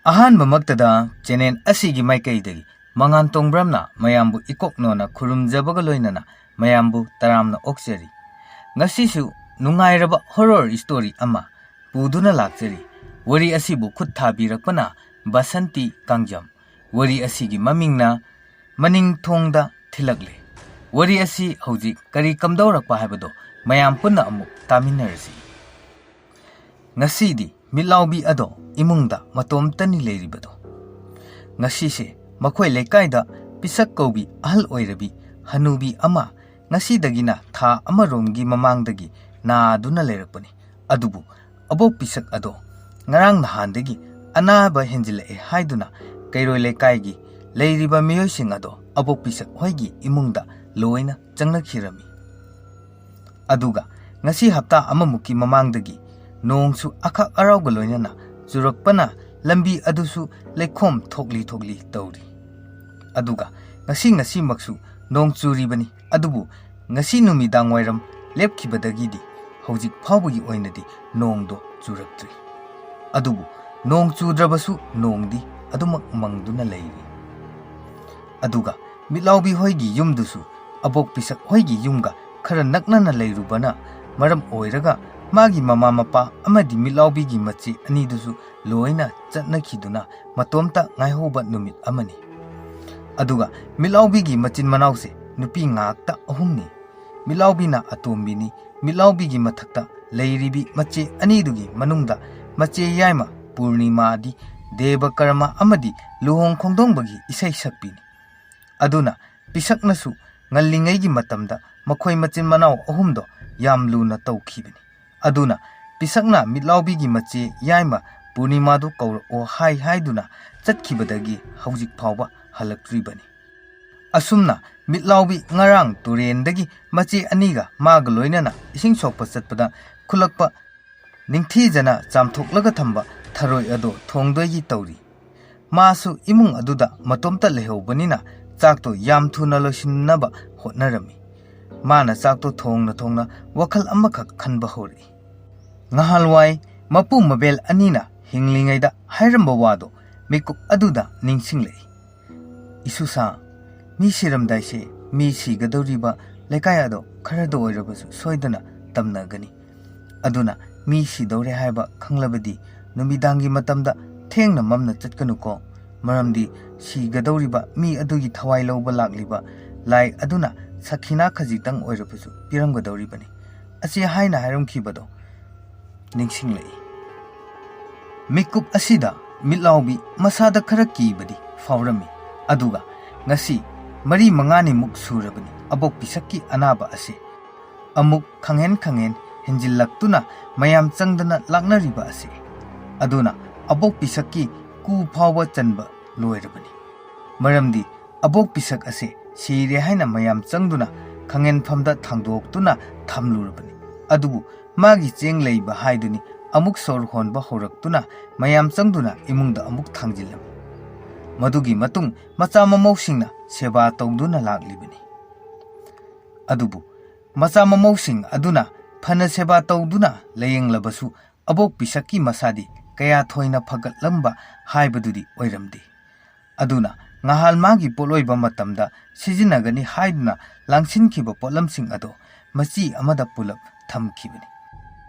ꯑꯍꯥꯟꯕꯃꯛꯇꯗ channel ꯑꯁꯤꯒꯤ ꯃꯥꯏꯀꯩꯗꯒꯤ ꯃꯉꯥꯟ ꯇꯣꯡꯕ꯭ꯔꯝꯅ ꯃꯌꯥꯝꯕꯨ ꯏꯀꯣꯛꯅꯣꯅ ꯈꯨꯔꯨꯝꯖꯕꯒ ꯂꯣꯏꯅꯅ ꯃꯌꯥꯝꯕꯨ ꯇꯔꯥꯝꯅ ꯑꯣꯛꯆꯔꯤ꯫ ꯉꯁꯤꯁꯨ ꯅꯨꯡꯉꯥꯏꯔꯕ ꯍꯣꯔꯔ ꯁ꯭ꯇꯣꯔꯤ ꯑꯃ ꯄꯨꯗꯨꯅ ꯂꯥꯛꯆꯔꯤ꯫ ꯋꯥꯔꯤ ꯑꯁꯤꯕꯨ ꯈꯨꯠ ꯊꯥꯕꯤꯔꯛꯄꯅ ꯕꯁꯟꯇꯤ ꯀꯥꯡꯖꯝ꯫ ꯋꯥꯔꯤ ꯑꯁꯤꯒꯤ ꯃꯃꯤꯡꯅ ꯃꯅꯤꯡꯊꯣꯡꯗ ꯊꯤꯜꯂꯛꯂꯦ꯫ ꯋꯥꯔꯤ ꯑꯁꯤ ꯍꯧꯖꯤꯛ ꯀꯔꯤ ꯀꯝꯗꯧꯔꯛꯄ ꯍꯥꯏꯕꯗꯣ ꯃꯌꯥꯝ ꯄꯨꯟꯅ ꯑꯃꯨꯛ ꯇꯥꯃꯤꯟꯅꯔꯁꯤ꯫ ꯉꯁꯤꯗꯤ ꯃꯤꯠꯂꯥꯎꯕꯤ ꯑꯗꯣ ꯏꯃꯨꯡꯗ ꯃꯇꯣꯝꯇꯅꯤ ꯂꯩꯔꯤꯕꯗꯣ꯫ ꯉꯁꯤꯁꯦ ꯃꯈꯣꯏ ꯂꯩꯀꯥꯏꯗ ꯄꯤꯁꯛ ꯀꯧꯕꯤ ꯑꯍꯜ ꯑꯣꯏꯔꯕꯤ ꯍꯅꯨꯕꯤ ꯑꯃ ꯉꯁꯤꯗꯒꯤꯅ ꯊꯥ ꯑꯃꯔꯣꯝꯒꯤ ꯃꯃꯥꯡꯗꯒꯤ ꯅꯥꯗꯨꯅ ꯂꯩꯔꯛꯄꯅꯤ꯫ ꯑꯗꯨꯕꯨ ꯑꯕꯣꯛ ꯄꯤꯁꯛ ꯑꯗꯣ ꯉꯔꯥꯡ ꯅꯍꯥꯟꯗꯒꯤ ꯑꯅꯥꯕ ꯍꯦꯟꯖꯤꯜꯂꯛꯑꯦ ꯍꯥꯏꯗꯨꯅ ꯀꯩꯔꯣꯏ ꯂꯩꯀꯥꯏꯒꯤ ꯂꯩꯔꯤꯕ ꯃꯤꯑꯣꯏꯁꯤꯡ ꯑꯗꯣ ꯑꯕꯣꯛ ꯄꯤꯁꯛ ꯍꯣꯏꯒꯤ ꯏꯃꯨꯡꯗ ꯂꯣꯏꯅ ꯆꯪꯅꯈꯤꯔꯝꯃꯤ꯫ ꯑꯗꯨꯒ ꯉꯁꯤ ꯍꯞꯇꯥ ꯑꯃꯃꯨꯛꯀꯤ ꯃꯃꯥꯡꯗꯒꯤ ꯅꯣꯡꯁꯨ ꯑꯈꯛ ꯑꯔꯥꯎꯒ ꯂꯣꯏꯅꯅ ꯆꯨꯔꯛꯄꯅ ꯂꯝꯕꯤ ꯑꯗꯨꯁꯨ ꯂꯩꯈꯣꯝ ꯊꯣꯛꯂꯤ ꯊꯣꯛꯂꯤ ꯇꯧꯔꯤ꯫ ꯑꯗꯨꯒ ꯉꯁꯤꯃꯛꯁꯨ ꯅꯣꯡ ꯆꯨꯔꯤꯕꯅꯤ꯫ ꯑꯗꯨꯕꯨ ꯉꯁꯤ ꯅꯨꯃꯤꯗꯥꯡ ꯋꯥꯏꯔꯝ ꯂꯦꯞꯈꯤꯕꯗꯒꯤꯗꯤ ꯍꯧꯖꯤꯛ ꯐꯥꯎꯕꯒꯤ ꯑꯣꯏꯅꯗꯤ ꯅꯣꯡꯗꯣ ꯆꯨꯔꯛꯇ꯭ꯔꯤ꯫ ꯑꯗꯨꯕꯨ ꯅꯣꯡ ꯆꯨꯗ꯭ꯔꯕꯁꯨ ꯅꯣꯡꯗꯤ ꯑꯗꯨꯃꯛ ꯃꯪꯗꯨꯅ ꯂꯩꯔꯤ꯫ ꯑꯗꯨꯒ ꯃꯤꯠꯂꯥꯎꯕꯤ ꯍꯣꯏꯒꯤ ꯌꯨꯝꯗꯨꯁꯨ ꯑꯕꯣꯛ ꯄꯤꯁꯛ ꯍꯣꯏꯒꯤ ꯌꯨꯝꯒ ꯈꯔ ꯅꯛꯅꯅ ꯂꯩꯔꯨꯕꯅ ꯃꯔꯝ ꯑꯣꯏꯔꯒ ꯃꯥꯒꯤ ꯃꯃꯥ ꯃꯄꯥ ꯑꯃꯗꯤ ꯃꯤꯠꯂꯥꯎꯕꯤꯒꯤ ꯃꯆꯦ ꯑꯅꯤꯗꯨꯁꯨ ꯂꯣꯏꯅ ꯆꯠꯅꯈꯤꯗꯨꯅ ꯃꯇꯣꯝꯇ ꯉꯥꯏꯍꯧꯕ ꯅꯨꯃꯤꯠ ꯑꯃꯅꯤ꯫ ꯑꯗꯨꯒ ꯃꯤꯠꯂꯥꯎꯕꯤꯒꯤ ꯃꯆꯤꯟ ꯃꯅꯥꯎꯁꯦ ꯅꯨꯄꯤ ꯉꯥꯛꯇ ꯑꯍꯨꯝꯅꯤ꯫ ꯃꯤꯠꯂꯥꯎꯕꯤꯅ ꯑꯇꯣꯝꯕꯤꯅꯤ꯫ ꯃꯤꯠꯂꯥꯎꯕꯤꯒꯤ ꯃꯊꯛꯇ ꯂꯩꯔꯤꯕꯤ ꯃꯆꯦ ꯑꯅꯤꯗꯨꯒꯤ ꯃꯅꯨꯡꯗ ꯃꯆꯦ ꯌꯥꯏꯃ ꯄꯨꯔꯅꯤꯃꯥꯗꯤ ꯗꯦꯕ ꯀꯔꯃ ꯑꯃꯗꯤ ꯂꯨꯍꯣꯡ ꯈꯣꯡꯗꯣꯡꯕꯒꯤ ꯏꯁꯩ ꯁꯛꯄꯤꯅꯤ꯫ ꯑꯗꯨꯅ ꯄꯤꯁꯛꯅꯁꯨ ꯉꯜꯂꯤꯉꯩꯒꯤ ꯃꯇꯝꯗ ꯃꯈꯣꯏ ꯃꯆꯤꯟ ꯃꯅꯥꯎ ꯑꯍꯨꯝꯗꯣ ꯌꯥꯝ ꯂꯨꯅ ꯇꯧꯈꯤꯕꯅꯤ꯫ ꯑꯗꯨꯅ ꯄꯤꯁꯛꯅ ꯃꯤꯠꯂꯥꯎꯕꯤꯒꯤ ꯃꯆꯦ ꯌꯥꯏꯃ ꯄꯨꯔꯅꯤꯃꯥꯗꯨ ꯀꯧꯔꯛꯑꯣ ꯍꯥꯏꯗꯨꯅ ꯆꯠꯈꯤꯕꯗꯒꯤ ꯍꯧꯖꯤꯛ ꯐꯥꯎꯕ ꯍꯜꯂꯛꯇ꯭ꯔꯤꯕꯅꯤ꯫ ꯑꯁꯨꯝꯅ ꯃꯤꯠꯂꯥꯎꯕꯤ ꯉꯔꯥꯡ ꯇꯨꯔꯦꯟꯗꯒꯤ ꯃꯆꯦ ꯑꯅꯤꯒ ꯃꯥꯒ ꯂꯣꯏꯅꯅ ꯏꯁꯤꯡ ꯁꯣꯛꯄ ꯆꯠꯄꯗ ꯈꯨꯜꯂꯛꯄ ꯅꯤꯡꯊꯤꯖꯅ ꯆꯥꯝꯊꯣꯛꯂꯒ ꯊꯝꯕ ꯊꯔꯣꯏ ꯑꯗꯣ ꯊꯣꯡꯗꯣꯏꯒꯤ ꯇꯧꯔꯤ꯫ ꯃꯥꯁꯨ ꯏꯃꯨꯡ ꯑꯗꯨꯗ ꯃꯇꯣꯝꯇ ꯂꯩꯍꯧꯕꯅꯤꯅ ꯆꯥꯛꯇꯣ ꯌꯥꯝ ꯊꯨꯅ ꯂꯣꯏꯁꯤꯟꯅꯕ ꯍꯣꯠꯅꯔꯝꯃꯤ꯫ ꯃꯥꯅ ꯆꯥꯛꯇꯣ ꯊꯣꯡꯅ ꯋꯥꯈꯜ ꯑꯃꯈꯛ ꯈꯟꯕ ꯍꯧꯔꯛꯏ꯫ ꯉꯍꯥꯟꯋꯥꯏ ꯃꯄꯨ ꯃꯕꯦꯜ ꯑꯅꯤꯅ ꯍꯤꯡꯂꯤꯉꯩꯗ ꯍꯥꯏꯔꯝꯕ ꯋꯥꯗꯣ ꯃꯤꯀꯨꯞ ꯑꯗꯨꯗ ꯅꯤꯡꯁꯤꯡꯂꯛꯏ꯫ ꯏꯁꯨꯁꯥ, ꯃꯤ ꯁꯤꯔꯝꯗꯥꯏꯁꯦ ꯃꯤ ꯁꯤꯒꯗꯧꯔꯤꯕ ꯂꯩꯀꯥꯏ ꯑꯗꯣ ꯈꯔꯗ ꯑꯣꯏꯔꯕꯁꯨ ꯁꯣꯏꯗꯅ ꯇꯝꯅꯒꯅꯤ꯫ ꯑꯗꯨꯅ ꯃꯤ ꯁꯤꯗꯧꯔꯦ ꯍꯥꯏꯕ ꯈꯪꯂꯕꯗꯤ ꯅꯨꯃꯤꯗꯥꯡꯒꯤ ꯃꯇꯝꯗ ꯊꯦꯡꯅ ꯃꯝꯅ ꯆꯠꯀꯅꯨꯀꯣ꯫ ꯃꯔꯝꯗꯤ ꯁꯤꯒꯗꯧꯔꯤꯕ ꯃꯤ ꯑꯗꯨꯒꯤ ꯊꯋꯥꯏ ꯂꯧꯕ ꯂꯥꯛꯂꯤꯕ ꯂꯥꯏ ꯑꯗꯨꯅ ꯁꯈꯤꯅꯥ ꯈꯖꯤꯛꯇꯪ ꯑꯣꯏꯔꯕꯁꯨ ꯄꯤꯔꯝꯒꯗꯧꯔꯤꯕꯅꯤ꯫ ꯑꯁꯤ ꯍꯥꯏꯅ ꯍꯥꯏꯔꯝꯈꯤꯕꯗꯣ ꯅꯤꯡꯁꯤꯡꯂꯛꯏ꯫ ꯃꯤꯀꯨꯞ ꯑꯁꯤꯗ ꯃꯤꯠꯂꯥꯎꯕꯤ ꯃꯁꯥꯗ ꯈꯔ ꯀꯤꯕꯗꯤ ꯐꯥꯎꯔꯝꯃꯤ꯫ ꯑꯗꯨꯒ ꯉꯁꯤ 4-5ꯅꯤꯃꯨꯛ ꯁꯨꯔꯕꯅꯤ ꯑꯕꯣꯛ ꯄꯤꯁꯛꯀꯤ ꯑꯅꯥꯕ ꯑꯁꯤ ꯑꯃꯨꯛ ꯈꯪꯍꯦꯟ ꯍꯦꯟꯖꯤꯜꯂꯛꯇꯨꯅ ꯃꯌꯥꯝ ꯆꯪꯗꯅ ꯂꯥꯛꯅꯔꯤꯕ ꯑꯁꯤ꯫ ꯑꯗꯨꯅ ꯑꯕꯣꯛ ꯄꯤꯁꯛꯀꯤ ꯀꯨ ꯐꯥꯎꯕ ꯆꯟꯕ ꯂꯣꯏꯔꯕꯅꯤ꯫ ꯃꯔꯝꯗꯤ ꯑꯕꯣꯛ ꯄꯤꯁꯛ ꯑꯁꯦ ꯁꯤꯔꯦ ꯍꯥꯏꯅ ꯃꯌꯥꯝ ꯆꯪꯗꯨꯅ ꯈꯪꯍꯦꯟꯐꯝꯗ ꯊꯥꯡꯗꯣꯛꯇꯨꯅ ꯊꯝꯂꯨꯔꯕꯅꯤ꯫ ꯑꯗꯨꯕꯨ ꯃꯥꯒꯤ ꯆꯦꯡ ꯂꯩꯕ ꯍꯥꯏꯗꯨꯅꯤ ꯑꯃꯨꯛ ꯁꯣꯔ ꯍꯣꯟꯕ ꯍꯧꯔꯛꯇꯨꯅ ꯃꯌꯥꯝ ꯆꯪꯗꯨꯅ ꯏꯃꯨꯡꯗ ꯑꯃꯨꯛ ꯊꯥꯡꯖꯤꯜꯂꯝꯃꯤ꯫ ꯃꯗꯨꯒꯤ ꯃꯇꯨꯡ ꯃꯆꯥ ꯃꯃꯧꯁꯤꯡꯅ ꯁꯦꯕꯥ ꯇꯧꯗꯨꯅ ꯂꯥꯛꯂꯤꯕꯅꯤ꯫ ꯑꯗꯨꯕꯨ ꯃꯆꯥ ꯃꯃꯧꯁꯤꯡ ꯑꯗꯨꯅ ꯐꯅ ꯁꯦꯕꯥ ꯇꯧꯗꯨꯅ ꯂꯥꯌꯦꯡꯂꯕꯁꯨ ꯑꯕꯣꯛ ꯄꯤꯁꯛꯀꯤ ꯃꯁꯥꯗꯤ ꯀꯌా ꯊꯣꯏꯅ ꯐꯒꯠꯂꯝꯕ ꯍꯥꯏꯕꯗꯨꯗꯤ ꯑꯣꯏꯔꯝꯗꯦ꯫ ꯑꯗꯨꯅ ꯉꯍꯥꯟ ꯃꯥꯒꯤ ꯄꯣꯠꯂꯣꯏꯕ ꯃꯇꯝꯗ ꯁꯤꯖꯤꯟꯅꯒꯅꯤ ꯍꯥꯏꯗꯨꯅ ꯂꯥꯡꯁꯤꯟꯈꯤꯕ ꯄꯣꯠꯂꯝꯁꯤꯡ ꯑꯗꯣ ꯃꯆꯤ ꯑꯃꯗ ꯄꯨꯂꯞ ꯊꯝꯈꯤꯕꯅꯤ꯫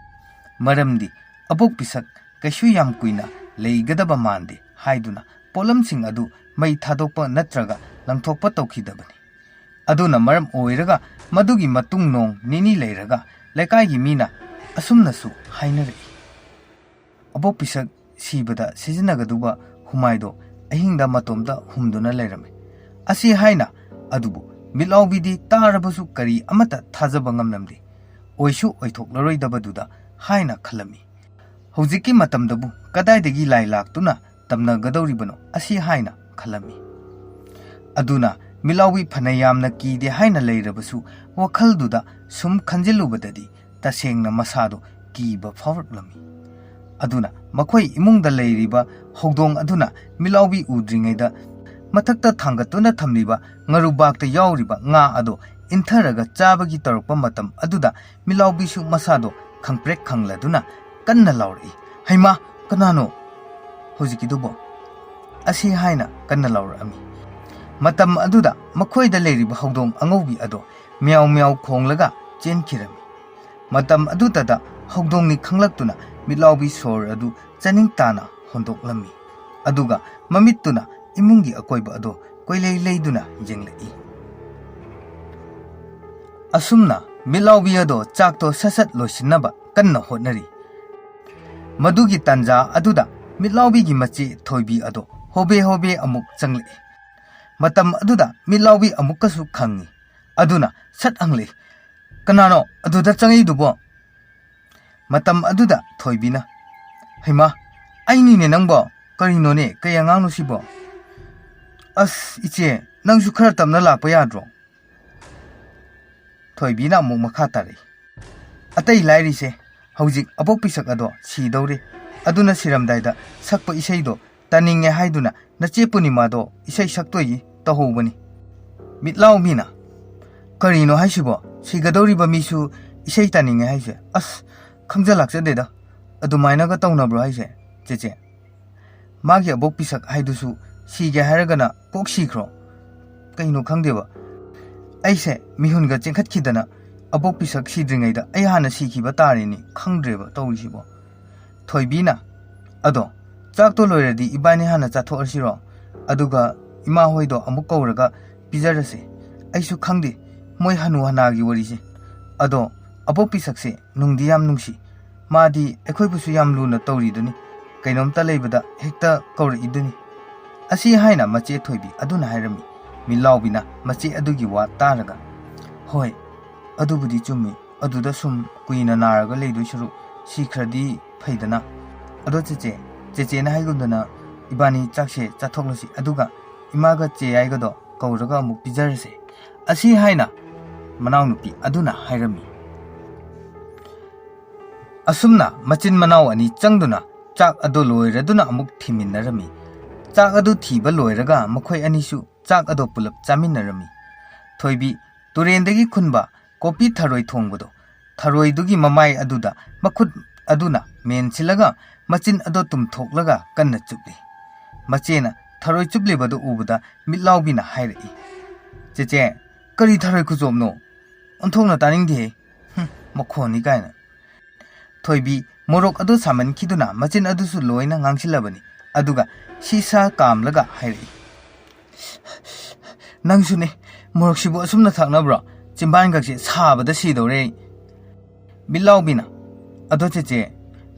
ꯃꯔꯝꯗꯤ ꯑꯕꯣꯛ ꯄꯤꯁꯛ ꯀꯩꯁꯨ ꯌꯥꯝ ꯀꯨꯏꯅ ꯂꯩꯒꯗꯕ ꯃꯥꯟꯗꯦ ꯍꯥꯏꯗꯨꯅ ꯄꯣꯠꯂꯝꯁꯤꯡ ꯑꯗꯨ ꯃꯩ ꯊꯥꯗꯣꯛꯄ ꯅꯠꯇ꯭ꯔꯒ ꯂꯪꯊꯣꯛꯄ ꯇꯧꯈꯤꯗꯕꯅꯤ꯫ ꯑꯗꯨꯅ ꯃꯔꯝ ꯑꯣꯏꯔꯒ ꯃꯗꯨꯒꯤ ꯃꯇꯨꯡ ꯅꯣꯡ ꯅꯤꯅꯤ ꯂꯩꯔꯒ ꯂꯩꯀꯥꯏꯒꯤ ꯃꯤꯅ ꯑꯁꯨꯝꯅꯁꯨ ꯍꯥꯏꯅꯔꯛꯏ꯫ ꯑꯕꯣꯛ ꯄꯤꯁꯛ ꯁꯤꯕꯗ ꯁꯤꯖꯤꯟꯅꯒꯗꯧꯕ ꯍꯨꯃꯥꯏꯗꯣ ꯑꯍꯤꯡꯗ ꯃꯇꯣꯝꯇ ꯍꯨꯝꯗꯨꯅ ꯂꯩꯔꯝꯃꯦ꯫ ꯑꯁꯤ ꯍꯥꯏꯅ ꯑꯗꯨꯕꯨ ꯃꯤꯠꯂꯥꯎꯕꯤꯗꯤ ꯇꯥꯔꯕꯁꯨ ꯀꯔꯤ ꯑꯃꯠꯇ ꯊꯥꯖꯕ ꯉꯝꯂꯝꯗꯦ꯫ ꯑꯣꯏꯁꯨ ꯑꯣꯏꯊꯣꯛꯂꯔꯣꯏꯗꯕꯗꯨꯗ ꯍꯥꯏꯅ ꯈꯜꯂꯝꯃꯤ꯫ ꯍꯧꯖꯤꯛꯀꯤ ꯃꯇꯝꯗꯕꯨ ꯀꯗꯥꯏꯗꯒꯤ ꯂꯥꯏ ꯂꯥꯛꯇꯨꯅ ꯇꯝꯅꯒꯗꯧꯔꯤꯕꯅꯣ ꯑꯁꯤ ꯍꯥꯏꯅ ꯈꯜꯂꯝꯃꯤ꯫ ꯑꯗꯨꯅ ꯃꯤꯠꯂꯥꯎꯕꯤ ꯐꯅ ꯌꯥꯝꯅ ꯀꯤꯗꯦ ꯍꯥꯏꯅ ꯂꯩꯔꯕꯁꯨ ꯋꯥꯈꯜꯗꯨꯗ ꯁꯨꯝ ꯈꯟꯖꯤꯜꯂꯨꯕꯗꯗꯤ ꯇꯁꯦꯡꯅ ꯃꯁꯥꯗꯣ ꯀꯤꯕ ꯐꯥꯎꯔꯛꯂꯝꯃꯤ꯫ ꯑꯗꯨꯅ ꯃꯈꯣꯏ ꯏꯃꯨꯡꯗ ꯂꯩꯔꯤꯕ ꯍꯧꯗꯣꯡ ꯑꯗꯨꯅ ꯃꯤꯠꯂꯥꯎꯕꯤ ꯎꯗ꯭ꯔꯤꯉꯩꯗ ꯃꯊꯛꯇ ꯊꯥꯡꯒꯠꯇꯨꯅ ꯊꯝꯂꯤꯕ ꯉꯥꯔꯨꯕꯥꯛꯇ ꯌꯥꯎꯔꯤꯕ ꯉꯥ ꯑꯗꯣ ꯏꯟꯊꯔꯒ ꯆꯥꯕꯒꯤ ꯇꯧꯔꯛꯄ ꯃꯇꯝ ꯑꯗꯨꯗ ꯃꯤꯠꯂꯥꯎꯕꯤꯁꯨ ꯃꯁꯥꯗꯣ ꯈꯪꯄ꯭ꯔꯦꯛ ꯈꯪꯂꯗꯨꯅ ꯀꯟꯅ ꯂꯥꯎꯔꯛꯏ꯫ ꯍꯩꯃꯥ, ꯀꯅꯥꯅꯣ ꯍꯧꯖꯤꯛꯀꯤꯗꯨꯕꯣ? ꯑꯁꯤ ꯍꯥꯏꯅ ꯀꯟꯅ ꯂꯥꯎꯔꯛꯑꯝꯃꯤ꯫ ꯃꯇꯝ ꯑꯗꯨꯗ ꯃꯈꯣꯏꯗ ꯂꯩꯔꯤꯕ ꯍꯧꯗꯣꯡ ꯑꯉꯧꯕꯤ ꯑꯗꯣ ꯃ꯭ꯌꯥꯎ ꯃ꯭ꯌꯥꯎ ꯈꯣꯡꯂꯒ ꯆꯦꯟꯈꯤꯔꯝꯃꯤ꯫ ꯃꯇꯝ ꯑꯗꯨꯗ ꯍꯧꯗꯣꯡꯅꯤ ꯈꯪꯂꯛꯇꯨꯅ ꯃꯤꯠꯂꯥꯎꯕꯤ ꯁꯣꯔ ꯑꯗꯨ ꯆꯅꯤꯡ ꯇꯥꯅ ꯍꯣꯟꯗꯣꯛꯂꯝꯃꯤ꯫ ꯑꯗꯨꯒ ꯃꯃꯤꯠꯇꯨꯅ ꯏꯃꯨꯡꯒꯤ ꯑꯀꯣꯏꯕ ꯑꯗꯣ ꯀꯣꯏꯂꯩ ꯂꯩꯗꯨꯅ ꯌꯦꯡꯂꯛꯏ꯫ ꯑꯁꯨꯝꯅ ꯃꯤꯠꯂꯥꯎꯕꯤ ꯑꯗꯣ ꯆꯥꯛꯇꯣ ꯁꯠ ꯂꯣꯏꯁꯤꯟꯅꯕ ꯀꯟꯅ ꯍꯣꯠꯅꯔꯤ꯫ ꯃꯗꯨꯒꯤ ꯇꯥꯟꯖꯥ ꯑꯗꯨꯗ ꯃꯤꯠꯂꯥꯎꯕꯤꯒꯤ ꯃꯆꯦ ꯊꯣꯏꯕꯤ ꯑꯗꯣ ꯍꯣꯕꯦ ꯍꯣꯕꯦ ꯑꯃꯨꯛ ꯆꯪꯂꯛꯏ꯫ ꯃꯇꯝ ꯑꯗꯨꯗ ꯃꯤꯠꯂꯥꯎꯕꯤ ꯑꯃꯨꯛꯀꯁꯨ ꯈꯪꯉꯤ꯫ ꯑꯗꯨꯅ ꯁꯠ ꯍꯪꯂꯛꯏ, ꯀꯅꯥꯅꯣ ꯑꯗꯨꯗ ꯆꯪꯉꯛꯏꯗꯨꯕꯣ? ꯃꯇꯝ ꯑꯗꯨꯗ ꯊꯣꯏꯕꯤꯅ, ꯍꯩꯃꯥ, ꯑꯩꯅꯤꯅꯦ ꯅꯪꯕꯣ, ꯀꯔꯤꯅꯣꯅꯦ, ꯀꯩ ꯑꯉꯥꯡꯅꯣ ꯁꯤꯕꯣ? ꯑꯁ ꯏꯆꯦ, ꯅꯪꯁꯨ ꯈꯔ ꯇꯞꯅ ꯂꯥꯛꯄ ꯌꯥꯗ꯭ꯔꯣ? ꯊꯣꯏꯕꯤꯅ ꯑꯃꯨꯛ ꯃꯈꯥ ꯇꯥꯔꯛꯏ, ꯑꯇꯩ ꯂꯥꯏꯔꯤꯁꯦ, ꯍꯧꯖꯤꯛ ꯑꯕꯣꯛꯄꯤꯁꯛ ꯑꯗꯣ ꯁꯤꯗꯧꯔꯦ꯫ ꯑꯗꯨꯅ ꯁꯤꯔꯝꯗꯥꯏꯗ ꯁꯛꯄ ꯏꯁꯩꯗꯣ ꯇꯥꯅꯤꯡꯉꯦ ꯍꯥꯏꯗꯨꯅ ꯅꯆꯦ ꯄꯨꯔꯅꯤꯃꯥꯗꯣ ꯏꯁꯩ ꯁꯛꯇꯣꯏꯒꯤ ꯇꯧꯍꯧꯕꯅꯤ꯫ ꯃꯤꯠꯂꯥꯎꯕꯤꯅ, ꯀꯔꯤꯅꯣ ꯍꯥꯏꯁꯤꯕꯣ? ꯁꯤꯒꯗꯧꯔꯤꯕ ꯃꯤꯁꯨ ꯏꯁꯩ ꯇꯥꯅꯤꯡꯉꯦ ꯍꯥꯏꯁꯦ? ꯑꯁ, ꯈꯪꯖ-ꯂꯥꯛꯆꯗꯦꯗ, ꯑꯗꯨꯃꯥꯏꯅꯒ ꯇꯧꯅꯕ꯭ꯔꯣ ꯍꯥꯏꯁꯦ ꯆꯦꯆꯦ? ꯃꯥꯒꯤ ꯑꯕꯣꯛꯄꯤꯁꯛ ꯍꯥꯏꯗꯨꯁꯨ ꯁꯤꯒꯦ ꯍꯥꯏꯔꯒꯅ ꯀꯣꯛ ꯁꯤꯈ꯭ꯔꯣ? ꯀꯩꯅꯣ ꯈꯪꯗꯦꯕ, ꯑꯩꯁꯦ ꯃꯤꯍꯨꯟꯒ ꯆꯦꯟꯈꯠꯈꯤꯗꯅ ꯑꯕꯣꯛꯄꯤꯁꯛ ꯁꯤꯗ꯭ꯔꯤꯉꯩꯗ ꯑꯩ ꯍꯥꯟꯅ ꯁꯤꯈꯤꯕ ꯇꯥꯔꯦꯅꯤ, ꯈꯪꯗ꯭ꯔꯦꯕ ꯇꯧꯔꯤꯁꯤꯕꯣ꯫ ꯊꯣꯏꯕꯤꯅ, ꯑꯗꯣ ꯆꯥꯛꯇꯣ ꯂꯣꯏꯔꯗꯤ ꯏꯕꯥꯅꯤ ꯍꯥꯟꯅ ꯆꯥꯊꯣꯛꯑꯁꯤꯔꯣ? ꯑꯗꯨꯒ ꯏꯃꯥ ꯍꯣꯏꯗꯣ ꯑꯃꯨꯛ ꯀꯧꯔꯒ ꯄꯤꯖꯔꯁꯦ꯫ ꯑꯩꯁꯨ ꯈꯪꯗꯦ ꯃꯣꯏ ꯍꯅꯨ ꯍꯅꯥꯒꯤ ꯋꯥꯔꯤꯁꯦ꯫ ꯑꯗꯣ ꯑꯕꯣꯛꯄꯤꯁꯛꯁꯦ ꯅꯨꯡꯗꯤ ꯌꯥꯝ ꯅꯨꯡꯁꯤ, ꯃꯥꯗꯤ ꯑꯩꯈꯣꯏꯕꯨꯁꯨ ꯌꯥꯝ ꯂꯨꯅ ꯇꯧꯔꯤꯗꯨꯅꯤ, ꯀꯩꯅꯣꯝꯇ ꯂꯩꯕꯗ ꯍꯦꯛꯇ ꯀꯧꯔꯛꯏꯗꯨꯅꯤ꯫ ꯑꯁꯤ ꯍꯥꯏꯅ ꯃꯆꯦ ꯊꯣꯏꯕꯤ ꯑꯗꯨꯅ ꯍꯥꯏꯔꯝꯃꯤ꯫ ꯃꯤꯠꯂꯥꯎꯕꯤꯅ ꯃꯆꯦ ꯑꯗꯨꯒꯤ ꯋꯥ ꯇꯥꯔꯒ, ꯍꯣꯏ, ꯑꯗꯨꯕꯨꯗꯤ ꯆꯨꯝꯃꯤ, ꯑꯗꯨꯗ ꯁꯨꯝ ꯀꯨꯏꯅ ꯅꯥꯔꯒ ꯂꯩꯗꯣꯏ ꯁꯔꯨꯛ ꯁꯤꯈ꯭ꯔꯗꯤ ꯐꯩꯗꯅ꯫ ꯑꯗꯣ ꯆꯦꯆꯦꯅ ꯍꯥꯏꯒꯨꯝꯗꯅ ꯏꯕꯥꯅꯤ ꯆꯥꯛꯁꯦ ꯆꯥꯊꯣꯛꯂꯁꯤ, ꯑꯗꯨꯒ ꯏꯃꯥꯒ ꯆꯦ ꯌꯥꯏꯒꯗꯣ ꯀꯧꯔꯒ ꯑꯃꯨꯛ ꯄꯤꯖꯔꯁꯦ꯫ ꯑꯁꯤ ꯍꯥꯏꯅ ꯃꯅꯥꯎꯅꯨꯄꯤ ꯑꯗꯨꯅ ꯍꯥꯏꯔꯝꯃꯤ꯫ ꯑꯁꯨꯝꯅ ꯃꯆꯤꯟ ꯃꯅꯥꯎ ꯑꯅꯤ ꯆꯪꯗꯨꯅ ꯆꯥꯛ ꯑꯗꯨ ꯂꯣꯏꯔꯗꯨꯅ ꯑꯃꯨꯛ ꯊꯤꯃꯤꯟꯅꯔꯝꯃꯤ꯫ ꯆꯥꯛ ꯑꯗꯨ ꯊꯤꯕ ꯂꯣꯏꯔꯒ ꯃꯈꯣꯏ ꯑꯅꯤꯁꯨ ꯆꯥꯛ ꯑꯗꯨ ꯄꯨꯂꯞ ꯆꯥꯃꯤꯟꯅꯔꯝꯃꯤ꯫ ꯊꯣꯏꯕꯤ ꯇꯨꯔꯦꯟꯗꯒꯤ ꯈꯨꯟꯕ ꯀꯣꯄꯤ ꯊꯔꯣꯏ ꯊꯣꯡꯕꯗꯣ, ꯊꯔꯣꯏꯗꯨꯒꯤ ꯃꯃꯥꯏ ꯑꯗꯨꯗ ꯃꯈꯨꯠ ꯑꯗꯨꯅ ꯃꯦꯟꯁꯤꯜꯂꯒ ꯃꯆꯤꯟ ꯑꯗꯨ ꯇꯨꯝꯊꯣꯛꯂꯒ ꯀꯟꯅ ꯆꯨꯞꯂꯤ꯫ ꯃꯆꯦꯅ ꯊꯔꯣꯏ ꯆꯨꯞꯂꯤꯕꯗꯨ ꯎꯕꯗ ꯃꯤꯠꯂꯥꯎꯕꯤꯅ ꯍꯥꯏꯔꯛꯏ, ꯆꯦꯆꯦ, ꯀꯔꯤ ꯊꯔꯣꯏ ꯈꯨꯆꯣꯞꯅꯣ? ꯑꯣꯟꯊꯣꯛꯅ ꯇꯥꯅꯤꯡꯗꯦꯍꯦ, ꯃꯈꯣꯟꯅꯤ ꯀꯥꯏꯅ꯫ ꯊꯣꯏꯕꯤ ꯃꯣꯔꯣꯛ ꯑꯗꯨ ꯁꯥꯃꯟꯈꯤꯗꯨꯅ ꯃꯆꯤꯟ ꯑꯗꯨꯁꯨ ꯂꯣꯏꯅ ꯉꯥꯡꯁꯤꯜꯂꯕꯅꯤ꯫ ꯑꯗꯨꯒ ꯁꯤꯁꯥ ꯀꯥꯝꯂꯒ ꯍꯥꯏꯔꯛꯏ, ꯅꯪꯁꯨꯅꯦ, ꯃꯣꯔꯣꯛꯁꯤꯕꯨ ꯑꯁꯨꯝꯅ ꯊꯛꯅꯕ꯭ꯔꯣ? ꯆꯤꯝꯕꯥꯟꯒꯛꯁꯦ ꯁꯥꯕꯗ ꯁꯤꯗꯧꯔꯦ꯫ ꯃꯤꯠꯂꯥꯎꯕꯤꯅ, ꯑꯗꯣ ꯆꯦꯆꯦ,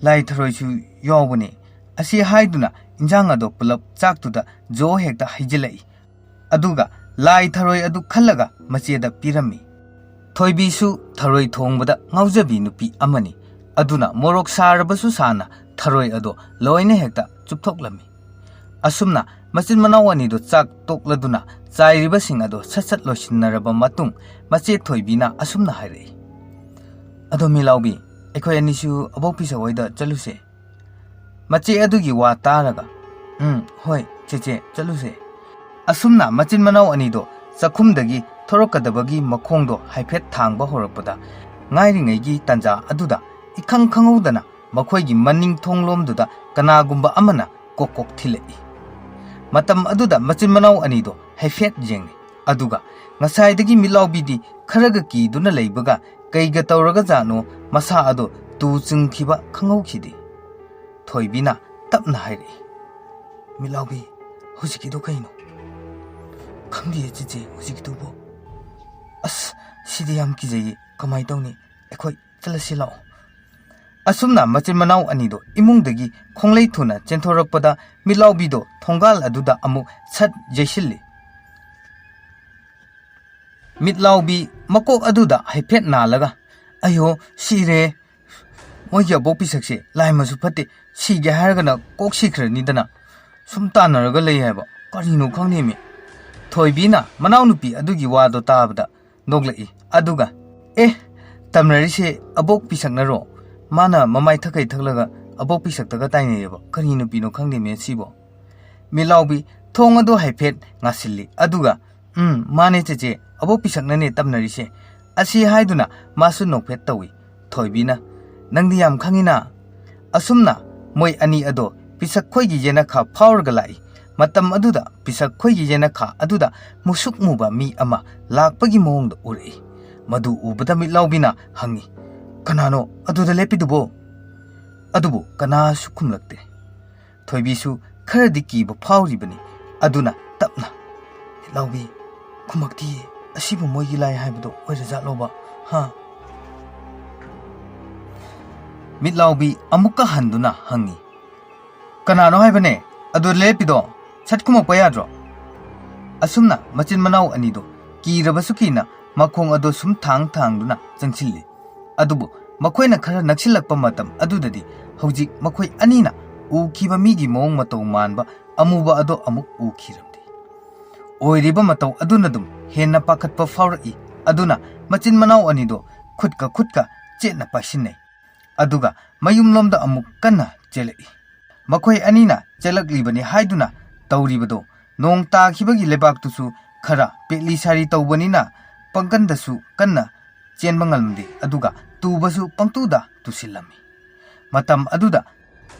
ꯂꯥꯏ ꯊꯔꯣꯏꯁꯨ ꯌꯥꯎꯕꯅꯦ꯫ ꯑꯁꯤ ꯍꯥꯏꯗꯨꯅ ꯏꯟꯖꯥꯡ ꯑꯗꯣ ꯄꯨꯂꯞ ꯆꯥꯛꯇꯨꯗ ꯖꯣ ꯍꯦꯛꯇ ꯍꯩꯖꯤꯜꯂꯛꯏ꯫ ꯑꯗꯨꯒ ꯂꯥꯏ ꯊꯔꯣꯏ ꯑꯗꯨ ꯈꯜꯂꯒ ꯃꯆꯦꯗ ꯄꯤꯔꯝꯃꯤ꯫ ꯊꯣꯏꯕꯤꯁꯨ ꯊꯔꯣꯏ ꯊꯣꯡꯕꯗ ꯉꯥꯎꯖꯕꯤ ꯅꯨꯄꯤ ꯑꯃꯅꯤ꯫ ꯑꯗꯨꯅ ꯃꯣꯔꯣꯛ ꯁꯥꯔꯕꯁꯨ ꯁꯥꯅ ꯊꯔꯣꯏ ꯑꯗꯣ ꯂꯣꯏꯅ ꯍꯦꯛꯇ ꯆꯨꯞꯊꯣꯛꯂꯝꯃꯤ꯫ ꯑꯁꯨꯝꯅ ꯃꯆꯤꯟ ꯃꯅꯥꯎ ꯑꯅꯤꯗꯨ ꯆꯥꯛ ꯇꯣꯛꯂꯗꯨꯅ ꯆꯥꯏꯔꯤꯕꯁꯤꯡ ꯑꯗꯣ ꯁꯠ ꯂꯣꯏꯁꯤꯟꯅꯔꯕ ꯃꯇꯨꯡ ꯃꯆꯦ ꯊꯣꯏꯕꯤꯅ ꯑꯁꯨꯝꯅ ꯍꯥꯏꯔꯛꯏ, ꯑꯗꯣ ꯃꯤꯠꯂꯥꯎꯕꯤ, ꯑꯩꯈꯣꯏ ꯑꯅꯤꯁꯨ ꯑꯕꯣꯛꯄꯤꯁꯛ ꯍꯣꯏꯗ ꯆꯠꯂꯨꯁꯦ꯫ ꯃꯆꯦ ꯑꯗꯨꯒꯤ ꯋꯥ ꯇꯥꯔꯒ, ꯍꯣꯏ ꯆꯦꯆꯦ, ꯆꯠꯂꯨꯁꯦ꯫ ꯑꯁꯨꯝꯅ ꯃꯆꯤꯟ ꯃꯅꯥꯎ ꯑꯅꯤꯗꯣ ꯆꯥꯛꯈꯨꯝꯗꯒꯤ ꯊꯣꯔꯛꯀꯗꯕꯒꯤ ꯃꯈꯣꯡꯗꯣ ꯍꯥꯏꯐꯦꯠ ꯊꯥꯡꯕ ꯍꯧꯔꯛꯄꯗ ꯉꯥꯏꯔꯤꯉꯩꯒꯤ ꯇꯥꯟꯖꯥ ꯑꯗꯨꯗ ꯏꯈꯪ ꯈꯪꯍꯧꯗꯅ ꯃꯈꯣꯏꯒꯤ ꯃꯅꯤꯡ ꯊꯣꯡꯂꯣꯝꯗꯨꯗ ꯀꯅꯥꯒꯨꯝꯕ ꯑꯃꯅ ꯀꯣꯛ ꯀꯣꯛ ꯊꯤꯜꯂꯛꯏ꯫ ꯃꯇꯝ ꯑꯗꯨꯗ ꯃꯆꯤꯟ ꯃꯅꯥꯎ ꯑꯅꯤꯗꯣ ꯍꯥꯏꯐꯦꯠ ꯌꯦꯡꯂꯤ꯫ ꯑꯗꯨꯒ ꯉꯁꯥꯏꯗꯒꯤ ꯃꯤꯠꯂꯥꯎꯕꯤꯗꯤ ꯈꯔꯒ ꯀꯤꯗꯨꯅ ꯂꯩꯕꯒ ꯀꯩꯒ ꯇꯧꯔꯒ ꯖꯥꯠꯅꯣ ꯃꯁꯥ ꯑꯗꯣ ꯇꯨ ꯆꯨꯡꯈꯤꯕ ꯈꯪꯍꯧꯈꯤꯗꯦ꯫ ꯊꯣꯏꯕꯤꯅ ꯇꯞꯅ ꯍꯥꯏꯔꯛꯏ, ꯃꯤꯠꯂꯥꯎꯕꯤ, ꯍꯧꯖꯤꯛꯀꯤꯗꯣ ꯀꯩꯅꯣ? ꯈꯪꯗꯦ ꯆꯦꯆꯦ, ꯍꯧꯖꯤꯛꯀꯤꯗꯨꯕꯨ꯫ ꯑꯁ, ꯁꯤꯗꯤ ꯌꯥꯝ ꯀꯤꯖꯩꯌꯦ, ꯀꯃꯥꯏ ꯇꯧꯅꯤ? ꯑꯩꯈꯣꯏ ꯆꯠꯂꯁꯤ ꯂꯥꯛꯑꯣ꯫ ꯑꯁꯨꯝꯅ ꯃꯆꯤꯟ ꯃꯅꯥꯎ ꯑꯅꯤꯗꯣ ꯏꯃꯨꯡꯗꯒꯤ ꯈꯣꯡꯂꯩ ꯊꯨꯅ ꯆꯦꯟꯊꯣꯔꯛꯄꯗ ꯃꯤꯠꯂꯥꯎꯕꯤꯗꯣ ꯊꯣꯡꯒꯥꯜ ꯑꯗꯨꯗ ꯑꯃꯨꯛ ꯁꯠ ꯌꯩꯁꯤꯜꯂꯤ꯫ ꯃꯤꯠꯂꯥꯎꯕꯤ ꯃꯀꯣꯛ ꯑꯗꯨꯗ ꯍꯥꯏꯐꯦꯠ ꯅꯥꯜꯂꯒ, ꯑꯌꯣ, ꯁꯤꯔꯦ, ꯃꯣꯏꯒꯤ ꯑꯕꯣꯛꯄꯤꯁꯛꯁꯦ ꯂꯥꯏꯃꯁꯨ ꯐꯠꯇꯦ, ꯁꯤꯒꯦ ꯍꯥꯏꯔꯒꯅ ꯀꯣꯛ ꯁꯤꯈ꯭ꯔꯅꯤꯗꯅ, ꯁꯨꯝ ꯇꯥꯟꯅꯔꯒ ꯂꯩ ꯍꯥꯏꯕ, ꯀꯔꯤꯅꯣ ꯈꯪꯗꯦꯃꯤ꯫ ꯊꯣꯏꯕꯤꯅ ꯃꯅꯥꯎꯅꯨꯄꯤ ꯑꯗꯨꯒꯤ ꯋꯥꯗꯣ ꯇꯥꯕꯗ ꯅꯣꯛꯂꯛꯏ꯫ ꯑꯗꯨꯒ, ꯇꯝꯅꯔꯤꯁꯦ ꯑꯕꯣꯛꯄꯤꯁꯛꯅꯔꯣ? ꯃꯥꯅ ꯃꯃꯥꯏ ꯊꯛꯀꯩ ꯊꯛꯂꯒ ꯑꯕꯣꯛꯄꯤꯁꯛꯇꯒ ꯇꯥꯏꯅꯩꯌꯦꯕ, ꯀꯔꯤ ꯅꯨꯄꯤꯅꯣ ꯈꯪꯗꯦꯃꯦ ꯁꯤꯕꯣ꯫ ꯃꯤꯠꯂꯥꯎꯕꯤ ꯊꯣꯡ ꯑꯗꯨ ꯍꯥꯏꯐꯦꯠ ꯉꯥꯁꯤꯜꯂꯤ꯫ ꯑꯗꯨꯒ, ꯃꯥꯅꯦ ꯆꯦꯆꯦ, ꯑꯕꯣꯛꯄꯤꯁꯛꯅꯅꯦ ꯇꯝꯅꯔꯤꯁꯦ꯫ ꯑꯁꯤ ꯍꯥꯏꯗꯨꯅ ꯃꯥꯁꯨ ꯅꯣꯛꯐꯦꯠ ꯇꯧꯏ꯫ ꯊꯣꯏꯕꯤꯅ, ꯅꯪꯗꯤ ꯌꯥꯝ ꯈꯪꯏꯅ꯫ ꯑꯁꯨꯝꯅ ꯃꯣꯏ ꯑꯅꯤ ꯑꯗꯣ ꯄꯤꯁꯛ ꯈꯣꯏꯒꯤ ꯌꯦꯅꯈꯥ ꯐꯥꯎꯔꯒ ꯂꯥꯛꯏ꯫ Matam aduda pisak khoigi jena kha aduda musuk muba mi ama lakpagi mawngda uri madu ubada mitlaubina hangi kanano aduda lepidubo adubu kana su khumlakte thoibisu kharadi kiba phawribani aduna tapna mitlaubi khumakti asibu moigi lai haibdo oira loba ha mitlaubi amuka handuna hangi kanano haibane adu lepido satkumak payadro asumna machin manau anido kirabasukina makhong ado sum thang duna changchilli adubu makhoina khara naksilakpa matam adudadi hojik makhoi anina ukhiba migi mong matau manba amuba ado amuk ukhiramdi oiriba matau aduna dum henna pakhatpa fawrai aduna machin manau anido khutka chetna pasinai aduga mayumlomda amuk kanna chelai makhoi anina chelaklibani haiduna tawribado nong takhibagi lebaktusu khara pekli sari tawbanina pangkandasu kanna chenba ngalmdi aduga tubasu pangtuda tusilami matam aduda